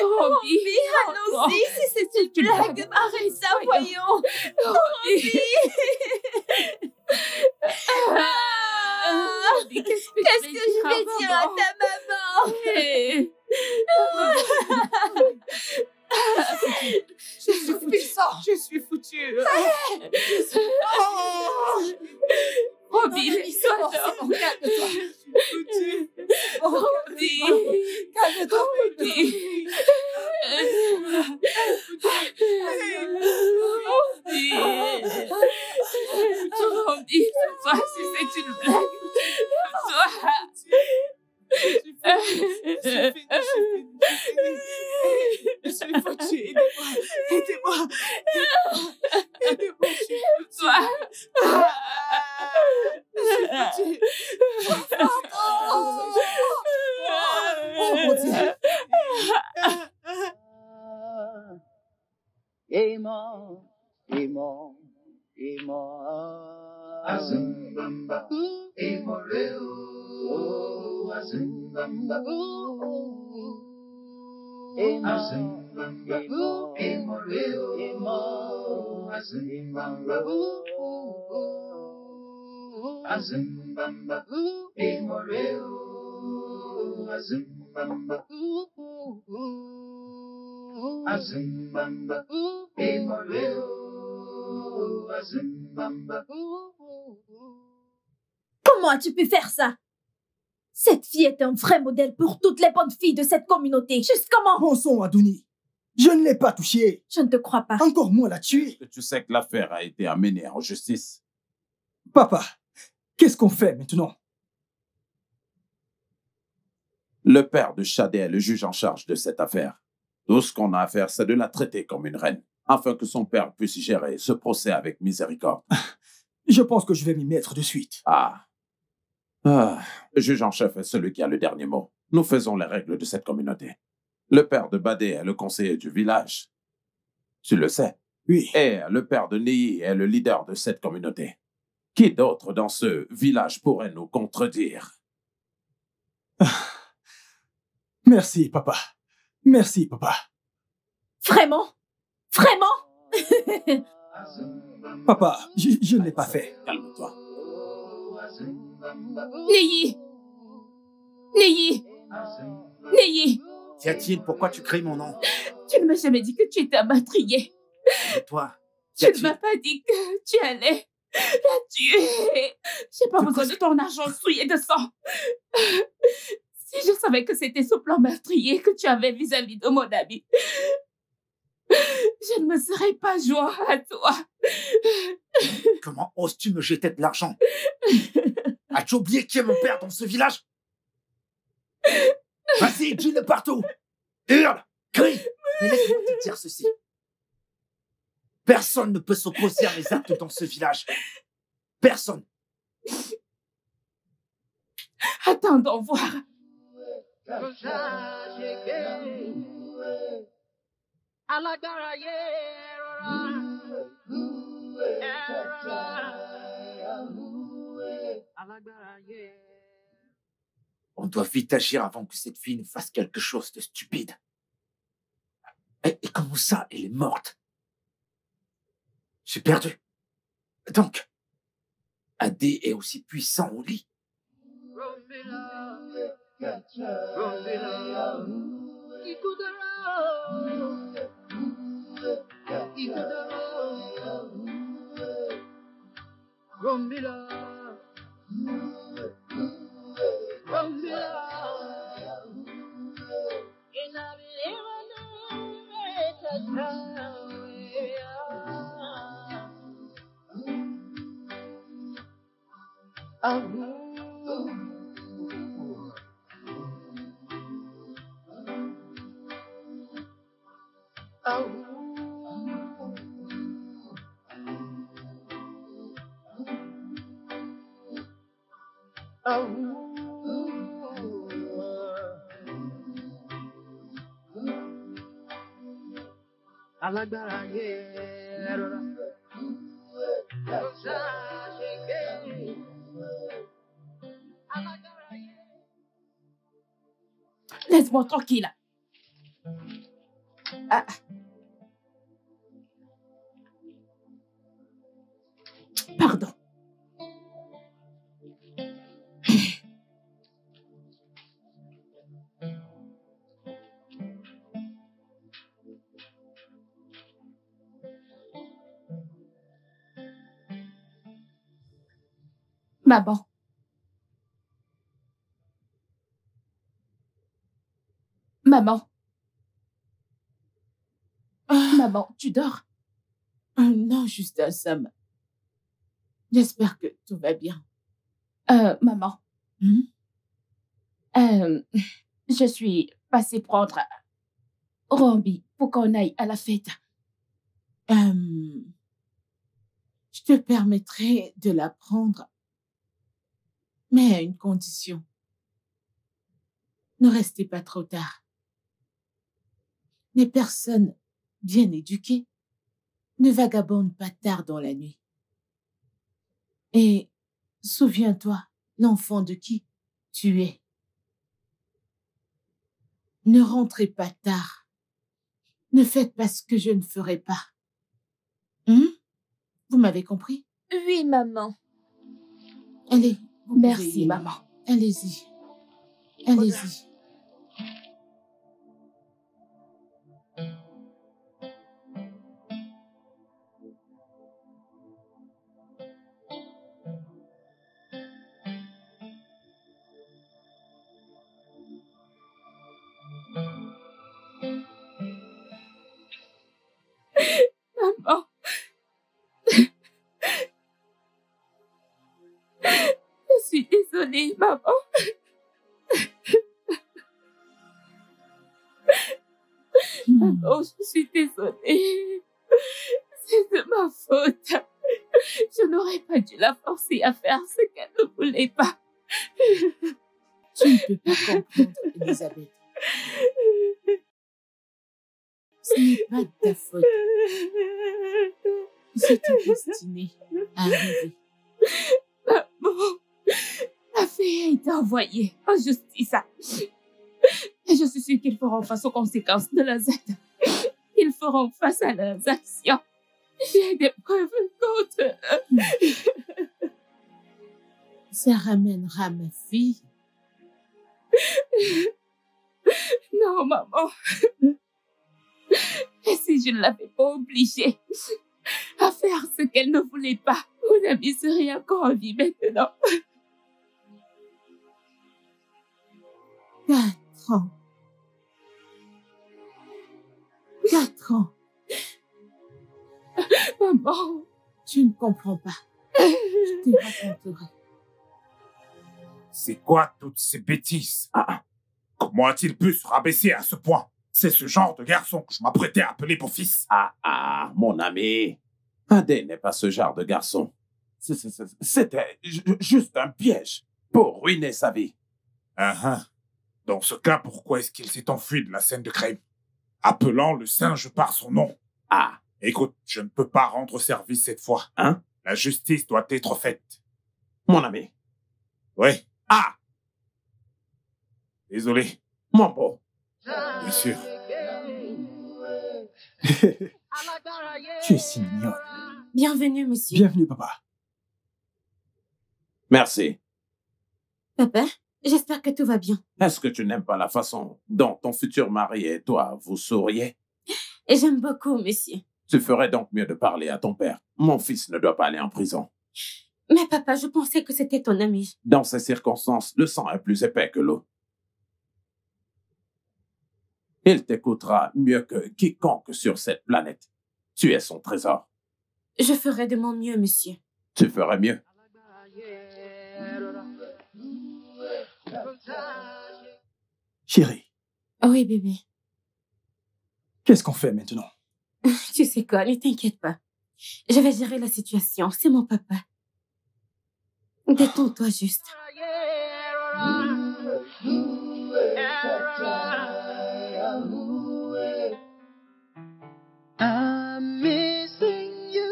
Rambi, allons-y, si c'est une blague, arrête ça, voyons. Rambi. Qu'est-ce que je vais dire à ta maman? Je suis foutue. Rambi, calme-toi. Rambi, calme-toi, Rambi. Rambi, toi, si c'est une blague, toi. Je suis foutue. Aidez-moi. Aidez-moi, je suis foutue. Toi. Je suis foutue. Oh mon Dieu. Azumbamba, Emoreo, Azumbamba, Azumbamba, Emoreo, Azumbamba, Azumbamba, Emoreo, Azumbamba, Azumbamba, Emoreo, Azumbamba. Comment as-tu pu faire ça? Cette fille est un vrai modèle pour toutes les bonnes filles de cette communauté. Juste comment? Bon sang, Adouni. Je ne l'ai pas touchée. Je ne te crois pas. Encore moins la tuer. Est-ce que tu sais que l'affaire a été amenée en justice? Papa, qu'est-ce qu'on fait maintenant? Le père de Shadé est le juge en charge de cette affaire. Tout ce qu'on a à faire, c'est de la traiter comme une reine, afin que son père puisse gérer ce procès avec miséricorde. Je pense que je vais m'y mettre de suite. Le juge en chef est celui qui a le dernier mot. Nous faisons les règles de cette communauté. Le père de Badé est le conseiller du village. Tu le sais. Oui. Et le père de Neyi est le leader de cette communauté. Qui d'autre dans ce village pourrait nous contredire? Merci, papa. Merci, papa. Vraiment? Vraiment? Papa, je ne l'ai pas fait. Calme-toi. Neyi! Neyi! Neyi! Qu'y a-t-il? Pourquoi tu cries mon nom? Tu ne m'as jamais dit que tu étais un meurtrier. Et toi? Tu ne m'as pas dit que tu allais la tuer. J'ai pas besoin de ton argent souillé de sang. Si je savais que c'était ce plan meurtrier que tu avais vis-à-vis de mon ami, je ne me serais pas joint à toi. Comment oses-tu me jeter de l'argent? As-tu oublié qui est mon père dans ce village? Vas-y, dis-le partout. Hurle, crie. Mais laisse-moi te dire ceci. Personne ne peut s'opposer à mes actes dans ce village. Personne. Attendons voir. On doit vite agir avant que cette fille ne fasse quelque chose de stupide. Et comment ça, elle est morte? J'ai perdu. Donc, Adé est aussi puissant au lit. Laisse-moi tranquille. Pardon. Maman. Maman. Maman, tu dors? Non, juste un Sam. J'espère que tout va bien. Maman. Je suis passée prendre Rambi pour qu'on aille à la fête. Je te permettrai de la prendre, mais à une condition. Ne restez pas trop tard. Les personnes bien éduquées ne vagabondent pas tard dans la nuit. Et souviens-toi, l'enfant de qui tu es. Ne rentrez pas tard. Ne faites pas ce que je ne ferai pas. Vous m'avez compris? Oui, maman. Allez, Merci, maman. Allez-y. Allez-y. Maman. Je suis désolée, maman. Maman, je suis désolée. C'est de ma faute. Je n'aurais pas dû la forcer à faire ce qu'elle ne voulait pas. Tu ne peux pas comprendre, Elisabeth. Ce n'est pas de ta faute. C'était destiné à arriver. Maman, la fille a été envoyée en justice. Et je suis sûre qu'ils feront face aux conséquences de leurs actes. Ils feront face à leurs actions. J'ai des preuves contre eux. Ça ramènera ma fille. Non, maman. Et si je ne l'avais pas obligée à faire ce qu'elle ne voulait pas, mon amie serait encore en vie maintenant. 4 ans. 4 ans. Maman. Tu ne comprends pas. Je te raconterai. C'est quoi toutes ces bêtises? Comment a-t-il pu se rabaisser à ce point? C'est ce genre de garçon que je m'apprêtais à appeler beau-fils. Mon ami. Adé n'est pas ce genre de garçon. C'était juste un piège pour ruiner sa vie. Dans ce cas, pourquoi est-ce qu'il s'est enfui de la scène de crime, appelant le singe par son nom? Écoute, je ne peux pas rendre service cette fois. La justice doit être faite. Mon ami. Oui. Désolé. Mon beau. Bien sûr. Tu es si mignonne. Bienvenue, monsieur. Bienvenue, papa. Merci. Papa, j'espère que tout va bien. Est-ce que tu n'aimes pas la façon dont ton futur mari et toi vous souriez? Et j'aime beaucoup, monsieur. Tu ferais donc mieux de parler à ton père. Mon fils ne doit pas aller en prison. Mais papa, je pensais que c'était ton ami. Dans ces circonstances, le sang est plus épais que l'eau. Il t'écoutera mieux que quiconque sur cette planète. Tu es son trésor. Je ferai de mon mieux, monsieur. Tu ferais mieux. Chérie, Oui, bébé. qu'est-ce qu'on fait maintenant? Tu sais quoi, ne t'inquiète pas. Je vais gérer la situation, c'est mon papa. Détends-toi juste. I'm missing you.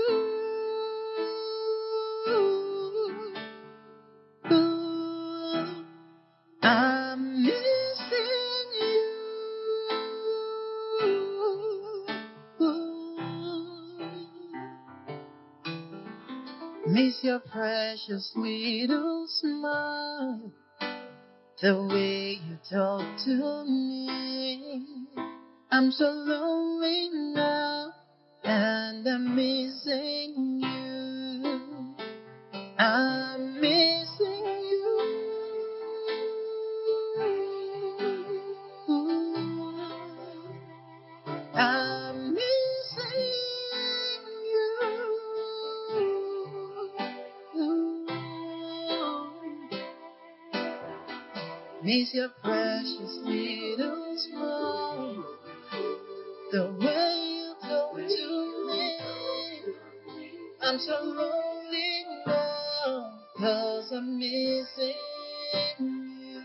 I'm missing you. Miss your precious little smile, the way you talk to me. I'm so lonely now, and I'm missing you. I'm missing you. I'm missing you. Miss your precious little smile, the way you talk to me. I'm so lonely now, 'cause I'm missing you.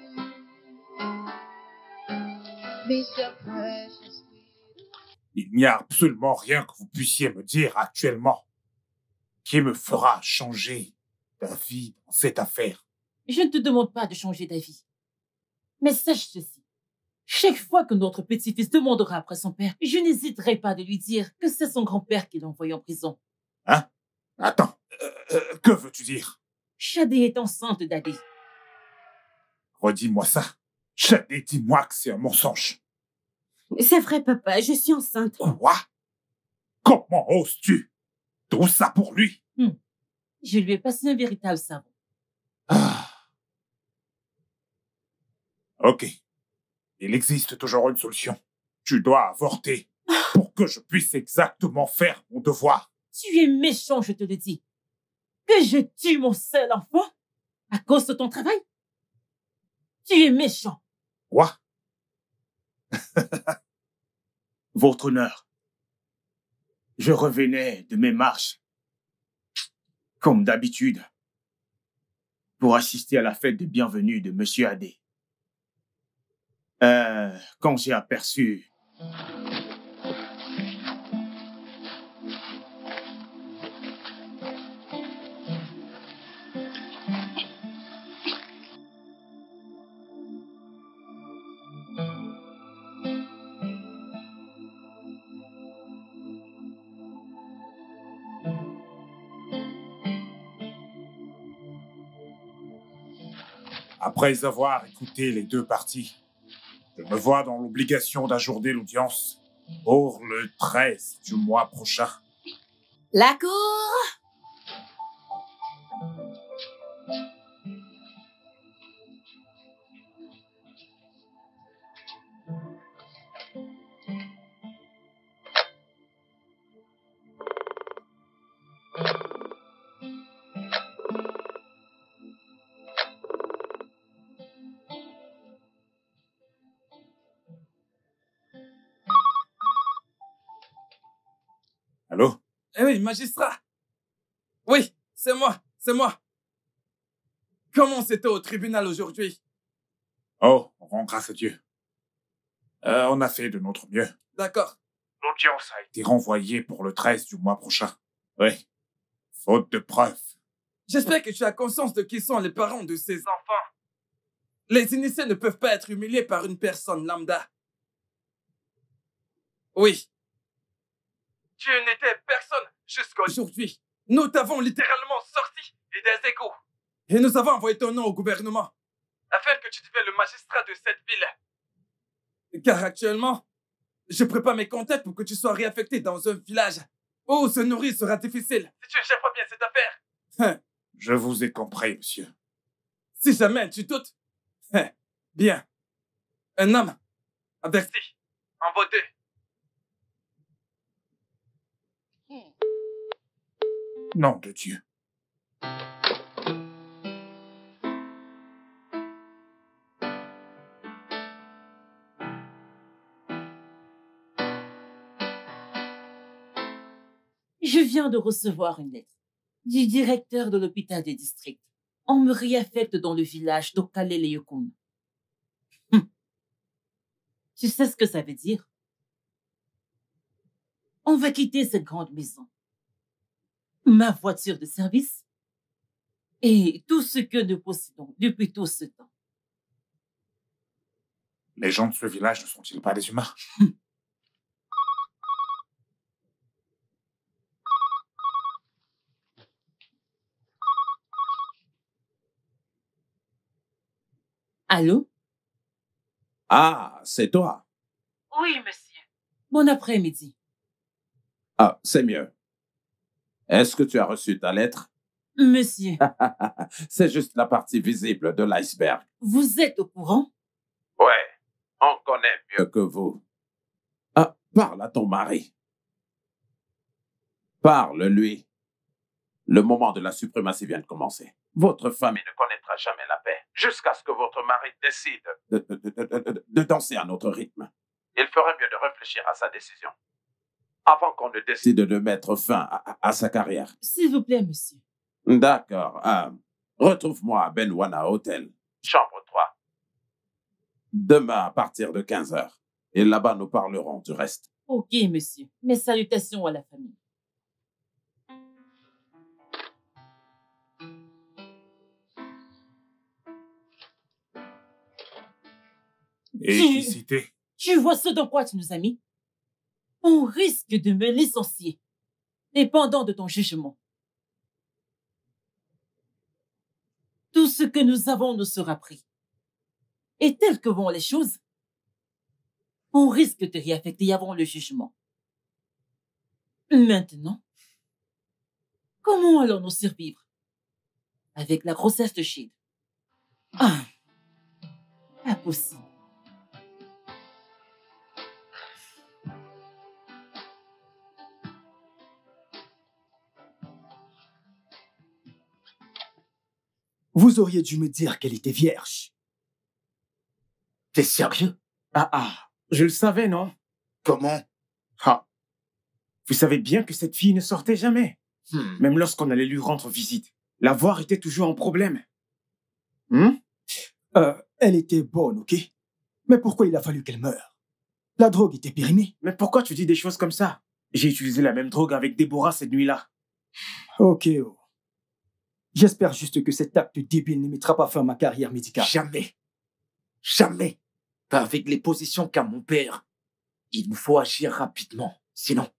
Miss your precious. Il n'y a absolument rien que vous puissiez me dire actuellement qui me fera changer d'avis dans cette affaire. Je ne te demande pas de changer d'avis. Mais sache ceci. Chaque fois que notre petit-fils demandera après son père, je n'hésiterai pas de lui dire que c'est son grand-père qui l'a envoyé en prison. Attends, que veux-tu dire? Shadé est enceinte d'Adi. Redis-moi ça. Shadé, dis-moi que c'est un mensonge. C'est vrai, papa, je suis enceinte. Quoi? Comment oses-tu? Tout ça pour lui? Je lui ai passé un véritable savon. Ok. Il existe toujours une solution. Tu dois avorter pour que je puisse exactement faire mon devoir. Tu es méchant, je te le dis. Que je tue mon seul enfant à cause de ton travail? Tu es méchant. Quoi? Votre honneur, je revenais de mes marches, comme d'habitude, pour assister à la fête de bienvenue de Monsieur Adé. Quand j'ai aperçu Après avoir écouté les deux parties, je me vois dans l'obligation d'ajourner l'audience pour le 13 du mois prochain. La cour! Allô? Eh oui, magistrat. Oui, c'est moi. Comment c'était au tribunal aujourd'hui? Oh, on rend grâce à Dieu. On a fait de notre mieux. D'accord. L'audience a été renvoyée pour le 13 du mois prochain. Oui. Faute de preuves. J'espère que tu as conscience de qui sont les parents de ces enfants. Les initiés ne peuvent pas être humiliés par une personne lambda. Oui. Tu n'étais personne jusqu'à aujourd'hui. Nous t'avons littéralement sorti des égouts. Et nous avons envoyé ton nom au gouvernement afin que tu deviennes le magistrat de cette ville. Car actuellement, je prépare mes contacts pour que tu sois réaffecté dans un village où se nourrir sera difficile. Si tu ne gères pas bien cette affaire. Je vous ai compris, monsieur. Si jamais tu doutes, bien. Un homme averti en vaut deux. Nom de Dieu. Je viens de recevoir une lettre du directeur de l'hôpital des districts. On me réaffecte dans le village d'Okalele-Yokun. Tu sais ce que ça veut dire? On va quitter cette grande maison, ma voiture de service et tout ce que nous possédons depuis tout ce temps. Les gens de ce village ne sont-ils pas des humains? Allô? Ah, c'est toi. Oui, monsieur. Bon après-midi. Ah, c'est mieux. Est-ce que tu as reçu ta lettre? Monsieur. C'est juste la partie visible de l'iceberg. Vous êtes au courant? Ouais, on connaît mieux que vous. Ah, parle à ton mari. Parle-lui. Le moment de la suprématie vient de commencer. Votre famille ne connaîtra jamais la paix jusqu'à ce que votre mari décide de danser à notre rythme. Il ferait mieux de réfléchir à sa décision avant qu'on ne décide de mettre fin à sa carrière. S'il vous plaît, monsieur. D'accord. Retrouve-moi à Benwana Hotel, chambre 3. Demain à partir de 15h. Et là-bas, nous parlerons du reste. Ok, monsieur. Mes salutations à la famille. Électricité. Tu vois ce dans quoi tu nous as mis? On risque de me licencier, dépendant de ton jugement. ce que nous avons nous sera pris. Et tel que vont les choses, on risque de réaffecter avant le jugement. Maintenant, comment allons-nous survivre avec la grossesse de Shid? Ah, impossible. Vous auriez dû me dire qu'elle était vierge. T'es sérieux? Je le savais, non? Comment? Vous savez bien que cette fille ne sortait jamais. Même lorsqu'on allait lui rendre visite. La voir était toujours un problème. Elle était bonne, ok? Mais pourquoi il a fallu qu'elle meure? La drogue était périmée. Mais pourquoi tu dis des choses comme ça? J'ai utilisé la même drogue avec Déborah cette nuit-là. Ok, oh. J'espère juste que cet acte débile ne mettra pas fin à ma carrière médicale. Jamais. Jamais. Pas avec les positions qu'a mon père. Il nous faut agir rapidement. Sinon...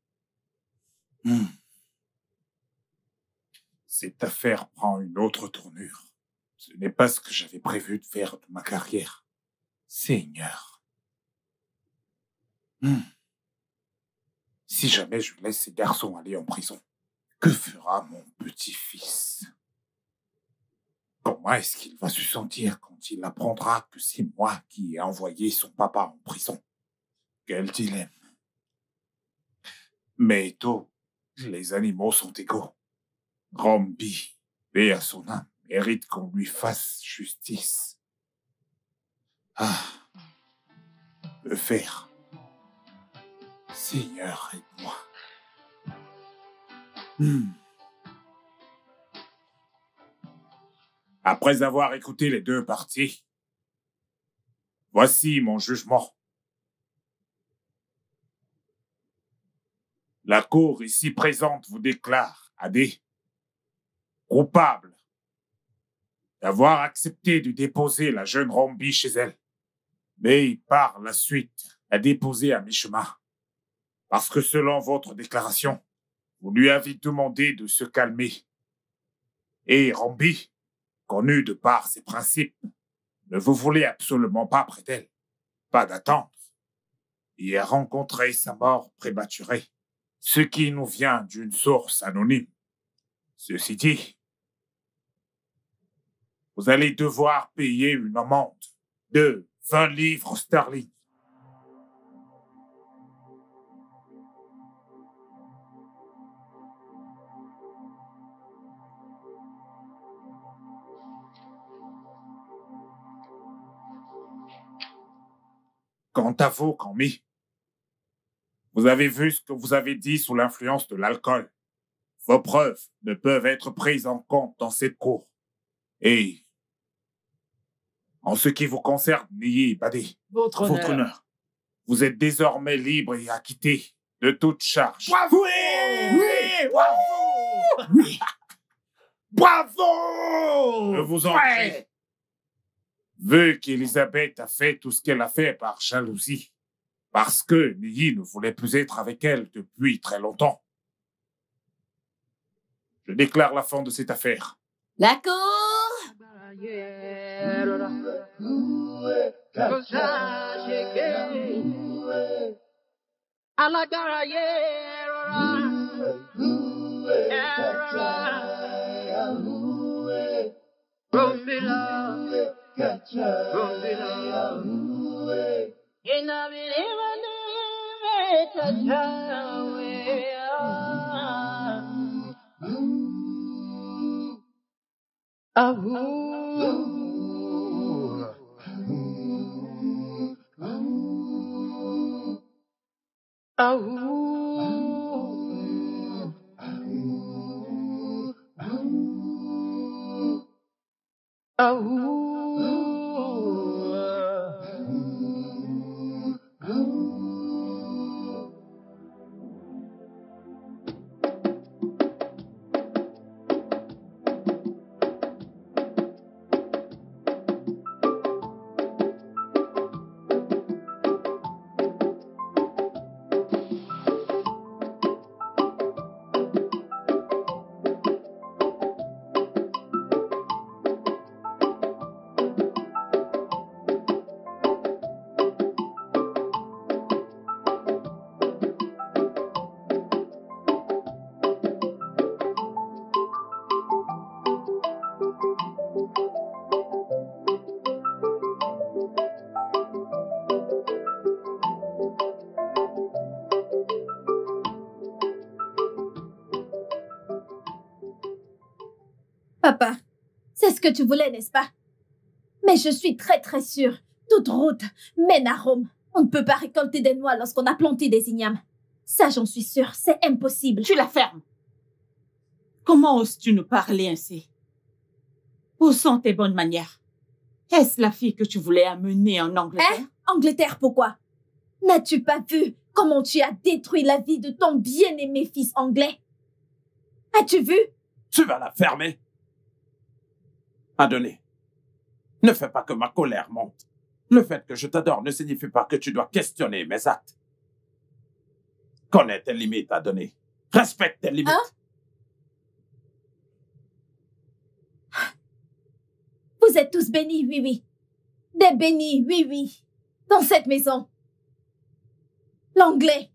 Cette affaire prend une autre tournure. Ce n'est pas ce que j'avais prévu de faire de ma carrière. Seigneur. Si jamais je laisse ces garçons aller en prison, que fera mon petit-fils? Comment est-ce qu'il va se sentir quand il apprendra que c'est moi qui ai envoyé son papa en prison? Quel dilemme. Mais tôt, les animaux sont égaux. Rombi, paix à son âme, mérite qu'on lui fasse justice. Que faire? Seigneur, aide-moi. Après avoir écouté les deux parties, voici mon jugement. La cour ici présente vous déclare, Adé, coupable d'avoir accepté de déposer la jeune Rombi chez elle, mais par la suite la déposer à mi-chemin. Parce que selon votre déclaration, vous lui avez demandé de se calmer. Et Rombi, connue de par ses principes, ne vous voulez absolument pas près d'elle, pas d'attendre, et a rencontré sa mort prématurée, ce qui nous vient d'une source anonyme. Ceci dit, vous allez devoir payer une amende de 20 livres sterling. Quant à vous, Camille, vous avez vu ce que vous avez dit sous l'influence de l'alcool. Vos preuves ne peuvent être prises en compte dans cette cour. Et en ce qui vous concerne, Niyi Badé, Votre honneur. Vous êtes désormais libre et acquitté de toute charge. Bravo! Oui! Bravo! Oui! Bravo! Je vous en prie. Vu qu'Elisabeth a fait tout ce qu'elle a fait par jalousie, parce que Niyi ne voulait plus être avec elle depuis très longtemps, je déclare la fin de cette affaire. La cour! Papa, c'est ce que tu voulais, n'est-ce pas? Mais je suis très très sûre. Toute route mène à Rome. On ne peut pas récolter des noix lorsqu'on a planté des ignames. Ça, j'en suis sûre, c'est impossible. Tu la fermes. Comment oses-tu nous parler ainsi? Où sont tes bonnes manières? Est-ce la fille que tu voulais amener en Angleterre? Hein? Angleterre, pourquoi? N'as-tu pas vu comment tu as détruit la vie de ton bien-aimé fils anglais? As-tu vu? Tu vas la fermer. Adoné, ne fais pas que ma colère monte. Le fait que je t'adore ne signifie pas que tu dois questionner mes actes. Connais tes limites, Adoné. Respecte tes limites. Hein? Vous êtes tous bénis, oui, oui. Des bénis, oui, oui. Dans cette maison. L'anglais.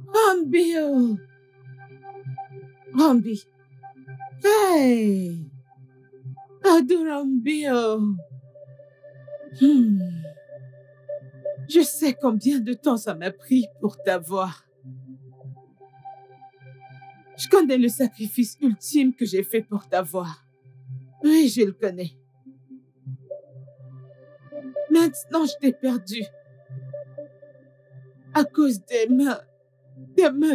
Rambio! Rambi! Hey! Adorambio! Je sais combien de temps ça m'a pris pour t'avoir. Je connais le sacrifice ultime que j'ai fait pour t'avoir. Oui, je le connais. Maintenant, je t'ai perdu. À cause des mains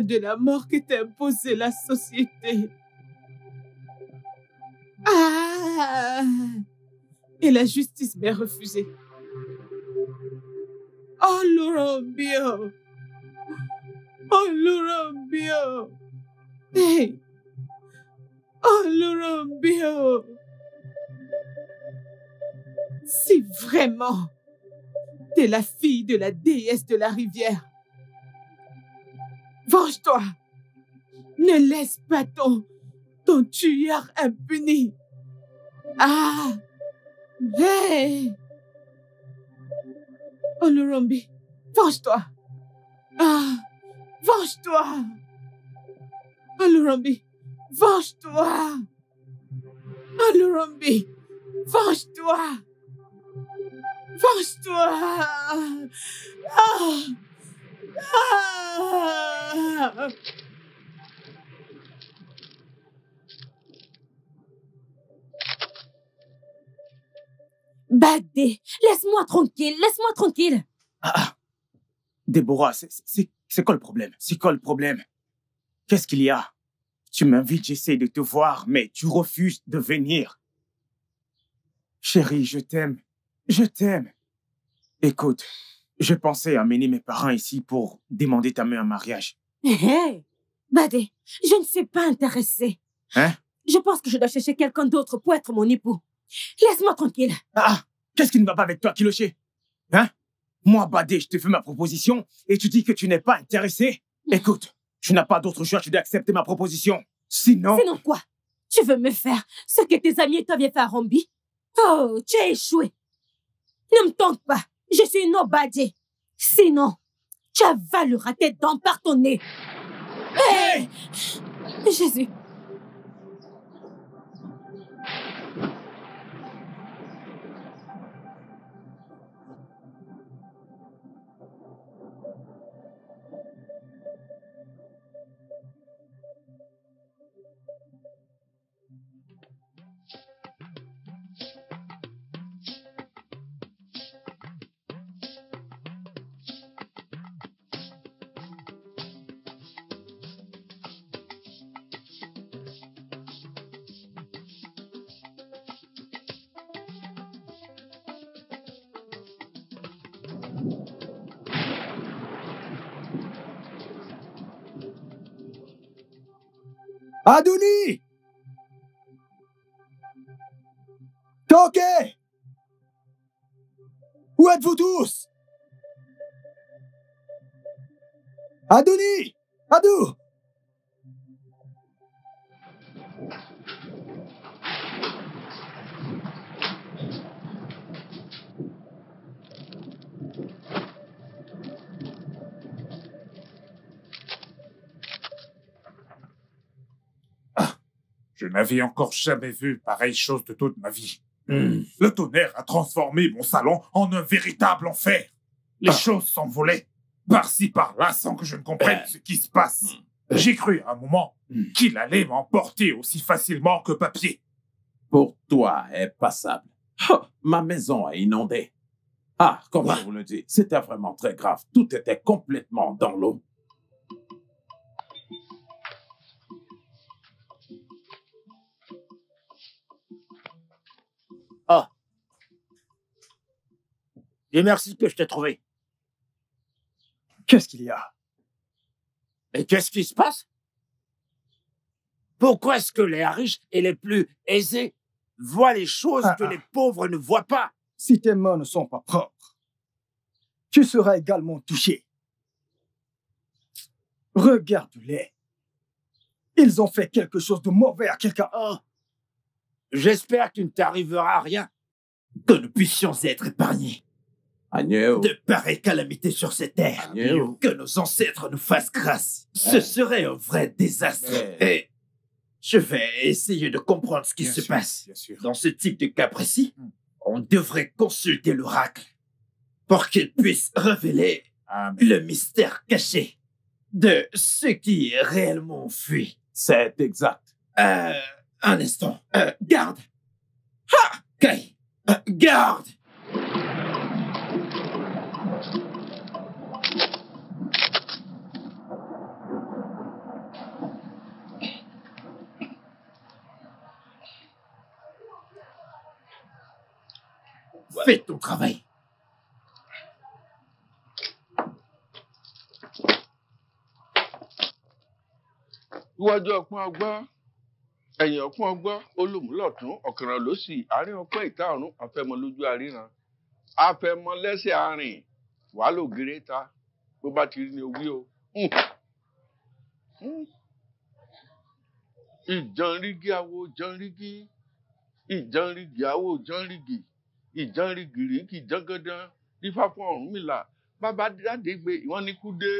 de la mort que t'a imposée la société. Ah! Et la justice m'est refusée. Oh, Lurambio! Oh, Lurambio! Hey! Oh, Lurambio! Si vraiment t'es la fille de la déesse de la rivière, venge-toi! Ne laisse pas ton tueur impuni! Ah! Hey! Oh, Lurambi, venge-toi! Ah! Venge-toi! Oh, Lurambi, venge-toi! Oh, Lurambi, venge-toi! Venge-toi! Ah! Ah! Badé, laisse-moi tranquille, laisse-moi tranquille. Ah, Déborah, c'est quoi le problème? C'est quoi le problème? Qu'est-ce qu'il y a? Tu m'invites, j'essaie de te voir, mais tu refuses de venir. Chérie, je t'aime. Je t'aime. Écoute, je pensais amener mes parents ici pour demander ta main en mariage. Hé, Badé, je ne suis pas intéressée. Hein? Je pense que je dois chercher quelqu'un d'autre pour être mon époux. Laisse-moi tranquille. Ah, qu'est-ce qui ne va pas avec toi, Kiloché? Hein? Moi, Badé, je te fais ma proposition et tu dis que tu n'es pas intéressé? Écoute, tu n'as pas d'autre choix, tu dois accepter ma proposition. Sinon... Sinon quoi? Tu veux me faire ce que tes amis t'avaient fait à Rombi? Oh, tu as échoué. Ne me tente pas. Je suis une Obadé. Sinon, tu avaleras tes dents par ton nez. Hé! Jésus. Adouni! Toké! Où êtes-vous tous? Adouni! Adou! Je n'avais encore jamais vu pareille chose de toute ma vie. Le tonnerre a transformé mon salon en un véritable enfer. Les choses s'envolaient par-ci par-là sans que je ne comprenne ce qui se passe. J'ai cru à un moment qu'il allait m'emporter aussi facilement que papier. Pour toi, est passable. Oh, ma maison est inondée. Ah, comme je vous le dis, c'était vraiment très grave. Tout était complètement dans l'eau. Oh. Et merci que je t'ai trouvé. Qu'est-ce qu'il y a? Et qu'est-ce qui se passe? Pourquoi est-ce que les riches et les plus aisés voient les choses que les pauvres ne voient pas? Si tes mains ne sont pas propres, tu seras également touché. Regarde-les. Ils ont fait quelque chose de mauvais à quelqu'un. Oh. J'espère qu'il ne t'arrivera rien. Que nous puissions être épargnés. Agneau. De pareilles calamités sur cette terre. Agneau. Que nos ancêtres nous fassent grâce. Ce serait un vrai désastre. Et je vais essayer de comprendre ce qui se passe. Dans ce type de cas précis, on devrait consulter l'oracle pour qu'il puisse révéler le mystère caché de ceux qui réellement fuient. C'est exact. Un instant. Garde. Ha! Kai. Garde. Fais ton travail. Iwájú ọpọ́n ọgbọ́n, ẹ̀yìn ọpọ́n ọgbọ́n, olùmúlọ̀tún, ọ̀kànràn lósì, àárín ọpọ́n ìta ọ̀run, afẹ́mọ lójú àríran. Afẹ́mọ lẹ́sẹ̀ àárín, wàá lò gèrè ta, bó bá ti rí ni owí o. Ìjànrígì awo jànrígì, ìjànrígì awo jànrígì, ìjànrígì rígì jàngàndàn, dífá fún Ọ̀rúnmìlà, bàbá Dádégbé, ìwọ́n ní kú dé.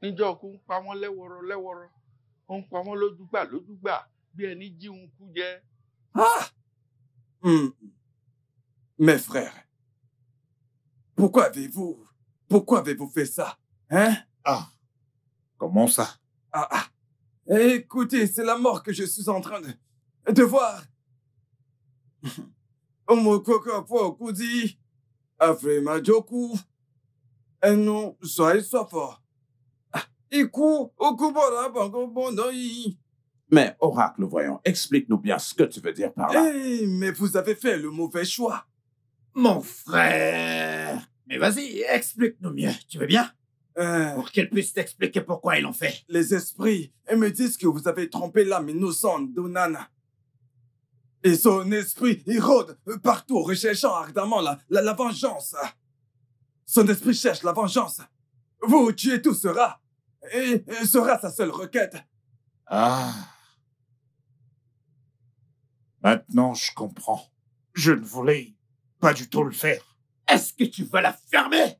Níjọ́ kú ń pa wọ́n lẹ́wọ̀rọ̀ lẹ́wọ̀rọ̀, ó ń pa wọ́n lójúgbà bí ẹni jí un kú jẹ. Mes frères, pourquoi avez-vous fait ça? Hein? Comment ça? Écoutez, c'est la mort que je suis en train de voir. Omokokopokudi, Afremajoku, et non, soyez fort. Mais, Oracle, voyons, explique-nous bien ce que tu veux dire par là. Mais vous avez fait le mauvais choix. Mon frère. Mais vas-y, explique-nous mieux, tu veux bien? Pour qu'elle puisse t'expliquer pourquoi ils l'ont fait. Les esprits, ils me disent que vous avez trompé l'âme innocente d'Onana. Et son esprit, il rôde partout, recherchant ardemment la vengeance. Son esprit cherche la vengeance. Vous tuez tout ce rat. Et sera sa seule requête. Ah. Maintenant, je comprends. Je ne voulais pas du tout le faire. Est-ce que tu vas la fermer?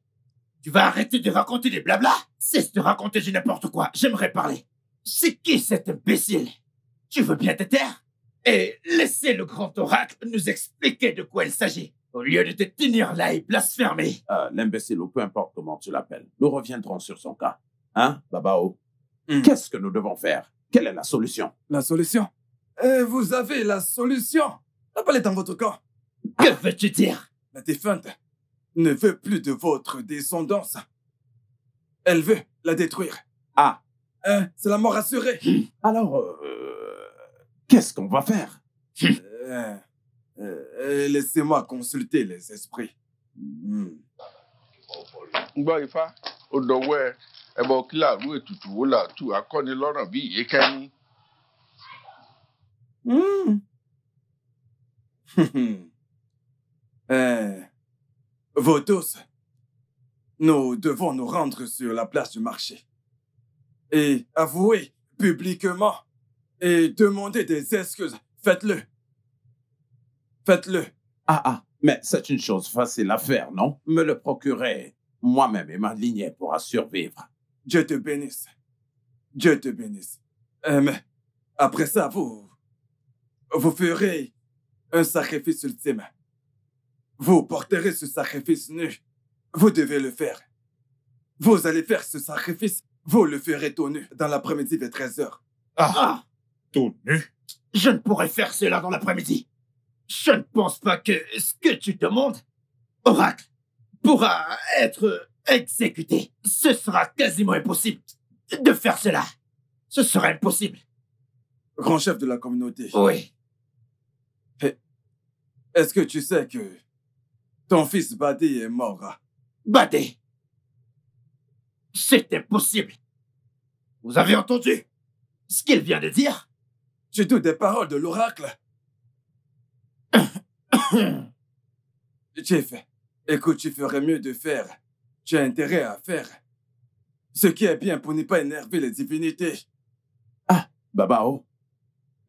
Tu vas arrêter de raconter des blablas? Cesse de raconter du n'importe quoi. J'aimerais parler. C'est qui cet imbécile? Tu veux bien te taire? Et laisser le grand oracle nous expliquer de quoi il s'agit, au lieu de te tenir là et blasphémer. L'imbécile, ou peu importe comment tu l'appelles, nous reviendrons sur son cas. Hein, Babao? Qu'est-ce que nous devons faire? Quelle est la solution? La solution? Vous avez la solution. La balle est dans votre camp. Que veux-tu dire? La défunte ne veut plus de votre descendance. Elle veut la détruire. Ah. C'est la mort assurée. Alors, qu'est-ce qu'on va faire? Laissez-moi consulter les esprits. Gbọ́ Ifá, ó dọwọ́ ẹ, ẹbọ kí láàrú ètùtù wo làtú akọ́nilọ́rọ̀ bí ìyékẹ́ni. Vous tous, nous devons nous rendre sur la place du marché et avouer publiquement et demander des excuses. Faites-le. Faites-le. Mais c'est une chose facile à faire, non? Me le procurer moi-même et ma lignée pourra survivre. Dieu te bénisse. Dieu te bénisse. Mais après ça, vous ferez un sacrifice ultime. Vous porterez ce sacrifice nu. Vous devez le faire. Vous allez faire ce sacrifice. Vous le ferez tout nu dans l'après-midi vers 13h. Tout nu? Je ne pourrais faire cela dans l'après-midi. Je ne pense pas que ce que tu demandes, oracle, pourra être exécuté. Ce sera quasiment impossible de faire cela. Ce sera impossible. Grand chef de la communauté. Oui. Est-ce que tu sais que ton fils Badé est mort? Badé? C'est impossible. Vous avez entendu ce qu'il vient de dire? Tu doutes des paroles de l'oracle? Chief, écoute, tu ferais mieux de faire. Tu as intérêt à faire ce qui est bien pour ne pas énerver les divinités. Babao,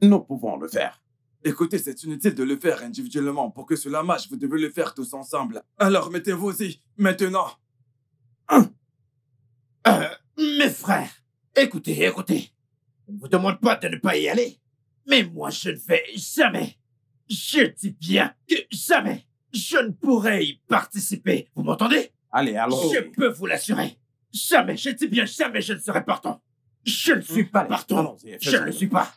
nous pouvons le faire. Écoutez, c'est inutile de le faire individuellement. Pour que cela marche, vous devez le faire tous ensemble. Alors mettez-vous-y, maintenant. Mes frères, écoutez. Je ne vous demande pas de ne pas y aller. Mais moi, je ne vais jamais. Je dis bien que jamais. Je ne pourrai y participer. Vous m'entendez? Allez, allons. Je peux vous l'assurer. Jamais, je dis bien jamais je ne serai partant. Je ne suis pas partant. Je ne le suis pas.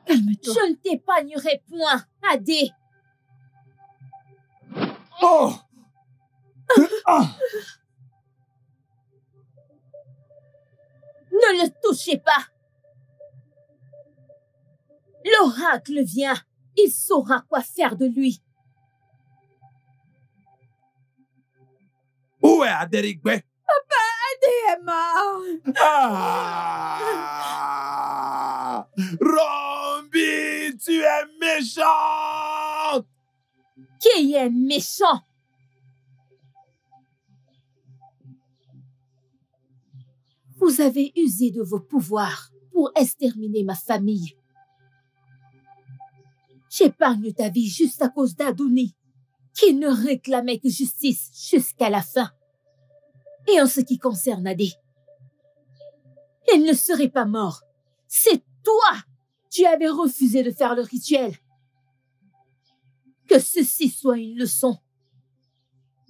Calme-toi. Je ne t'épargnerai point, Adé. Ne le touchez pas. L'oracle vient. Il saura quoi faire de lui. Où est Adérigbe? Papa, Adé est mort. Rombi, tu es méchant! Qui est méchant? Vous avez usé de vos pouvoirs pour exterminer ma famille. J'épargne ta vie juste à cause d'Adouni, qui ne réclamait que justice jusqu'à la fin. Et en ce qui concerne Adé, il ne serait pas mort. C'est toi qui avais refusé de faire le rituel. Que ceci soit une leçon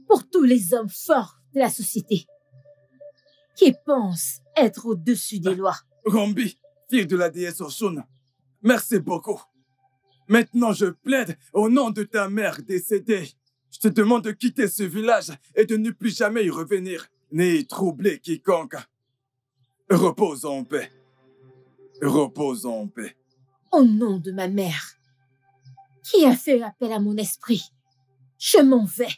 pour tous les hommes forts de la société qui pensent être au-dessus des lois. Rombi, fille de la déesse Oshun, merci beaucoup. Maintenant, je plaide au nom de ta mère décédée. Je te demande de quitter ce village et de ne plus jamais y revenir, ni troubler quiconque. Repose en paix. Repose en paix. Au nom de ma mère, Qui a fait appel à mon esprit? Je m'en vais.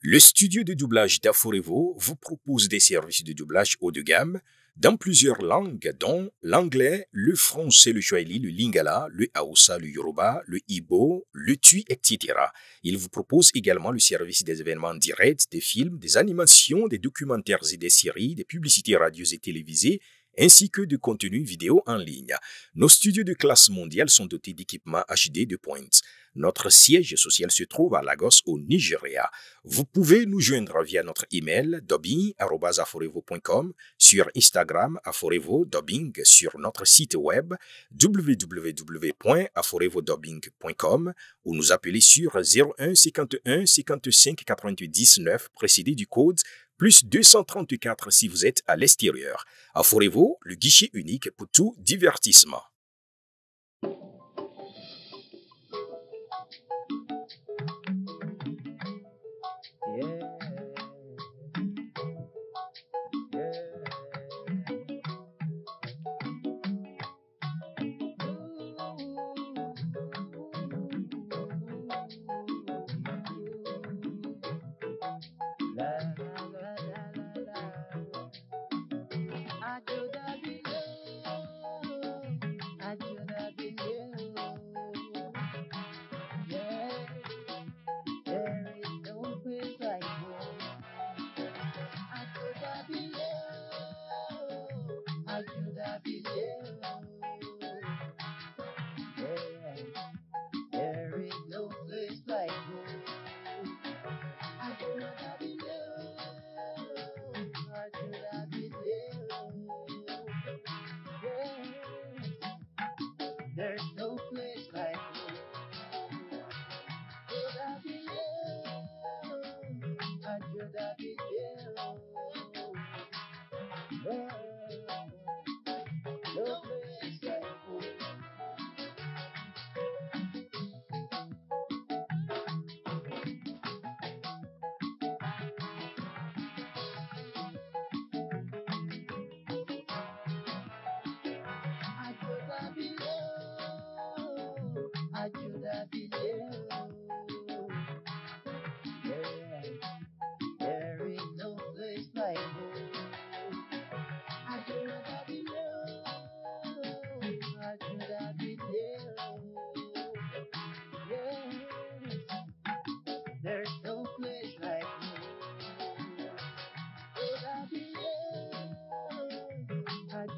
Le studio de doublage d'Aforevo vous propose des services de doublage haut de gamme dans plusieurs langues, dont l'anglais, le français, le swahili, le lingala, le hausa, le yoruba, le ibo, le tui, etc. Il vous propose également le service des événements directs, des films, des animations, des documentaires et des séries, des publicités radios et télévisées, ainsi que de contenus vidéo en ligne. Nos studios de classe mondiale sont dotés d'équipements HD de pointe. Notre siège social se trouve à Lagos, au Nigeria. Vous pouvez nous joindre via notre email dubbing@aforevo.com, sur Instagram Aforevo Dubbing, sur notre site web www.aforevodubbing.com ou nous appeler sur 01 51 55 88 19 précédé du code plus 234 si vous êtes à l'extérieur. Aforevo, le guichet unique pour tout divertissement.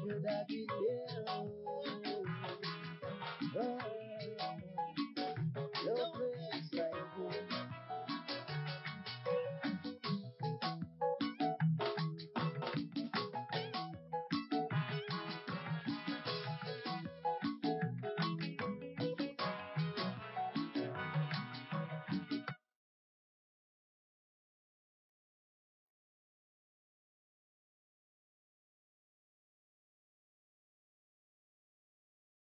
Could I be there?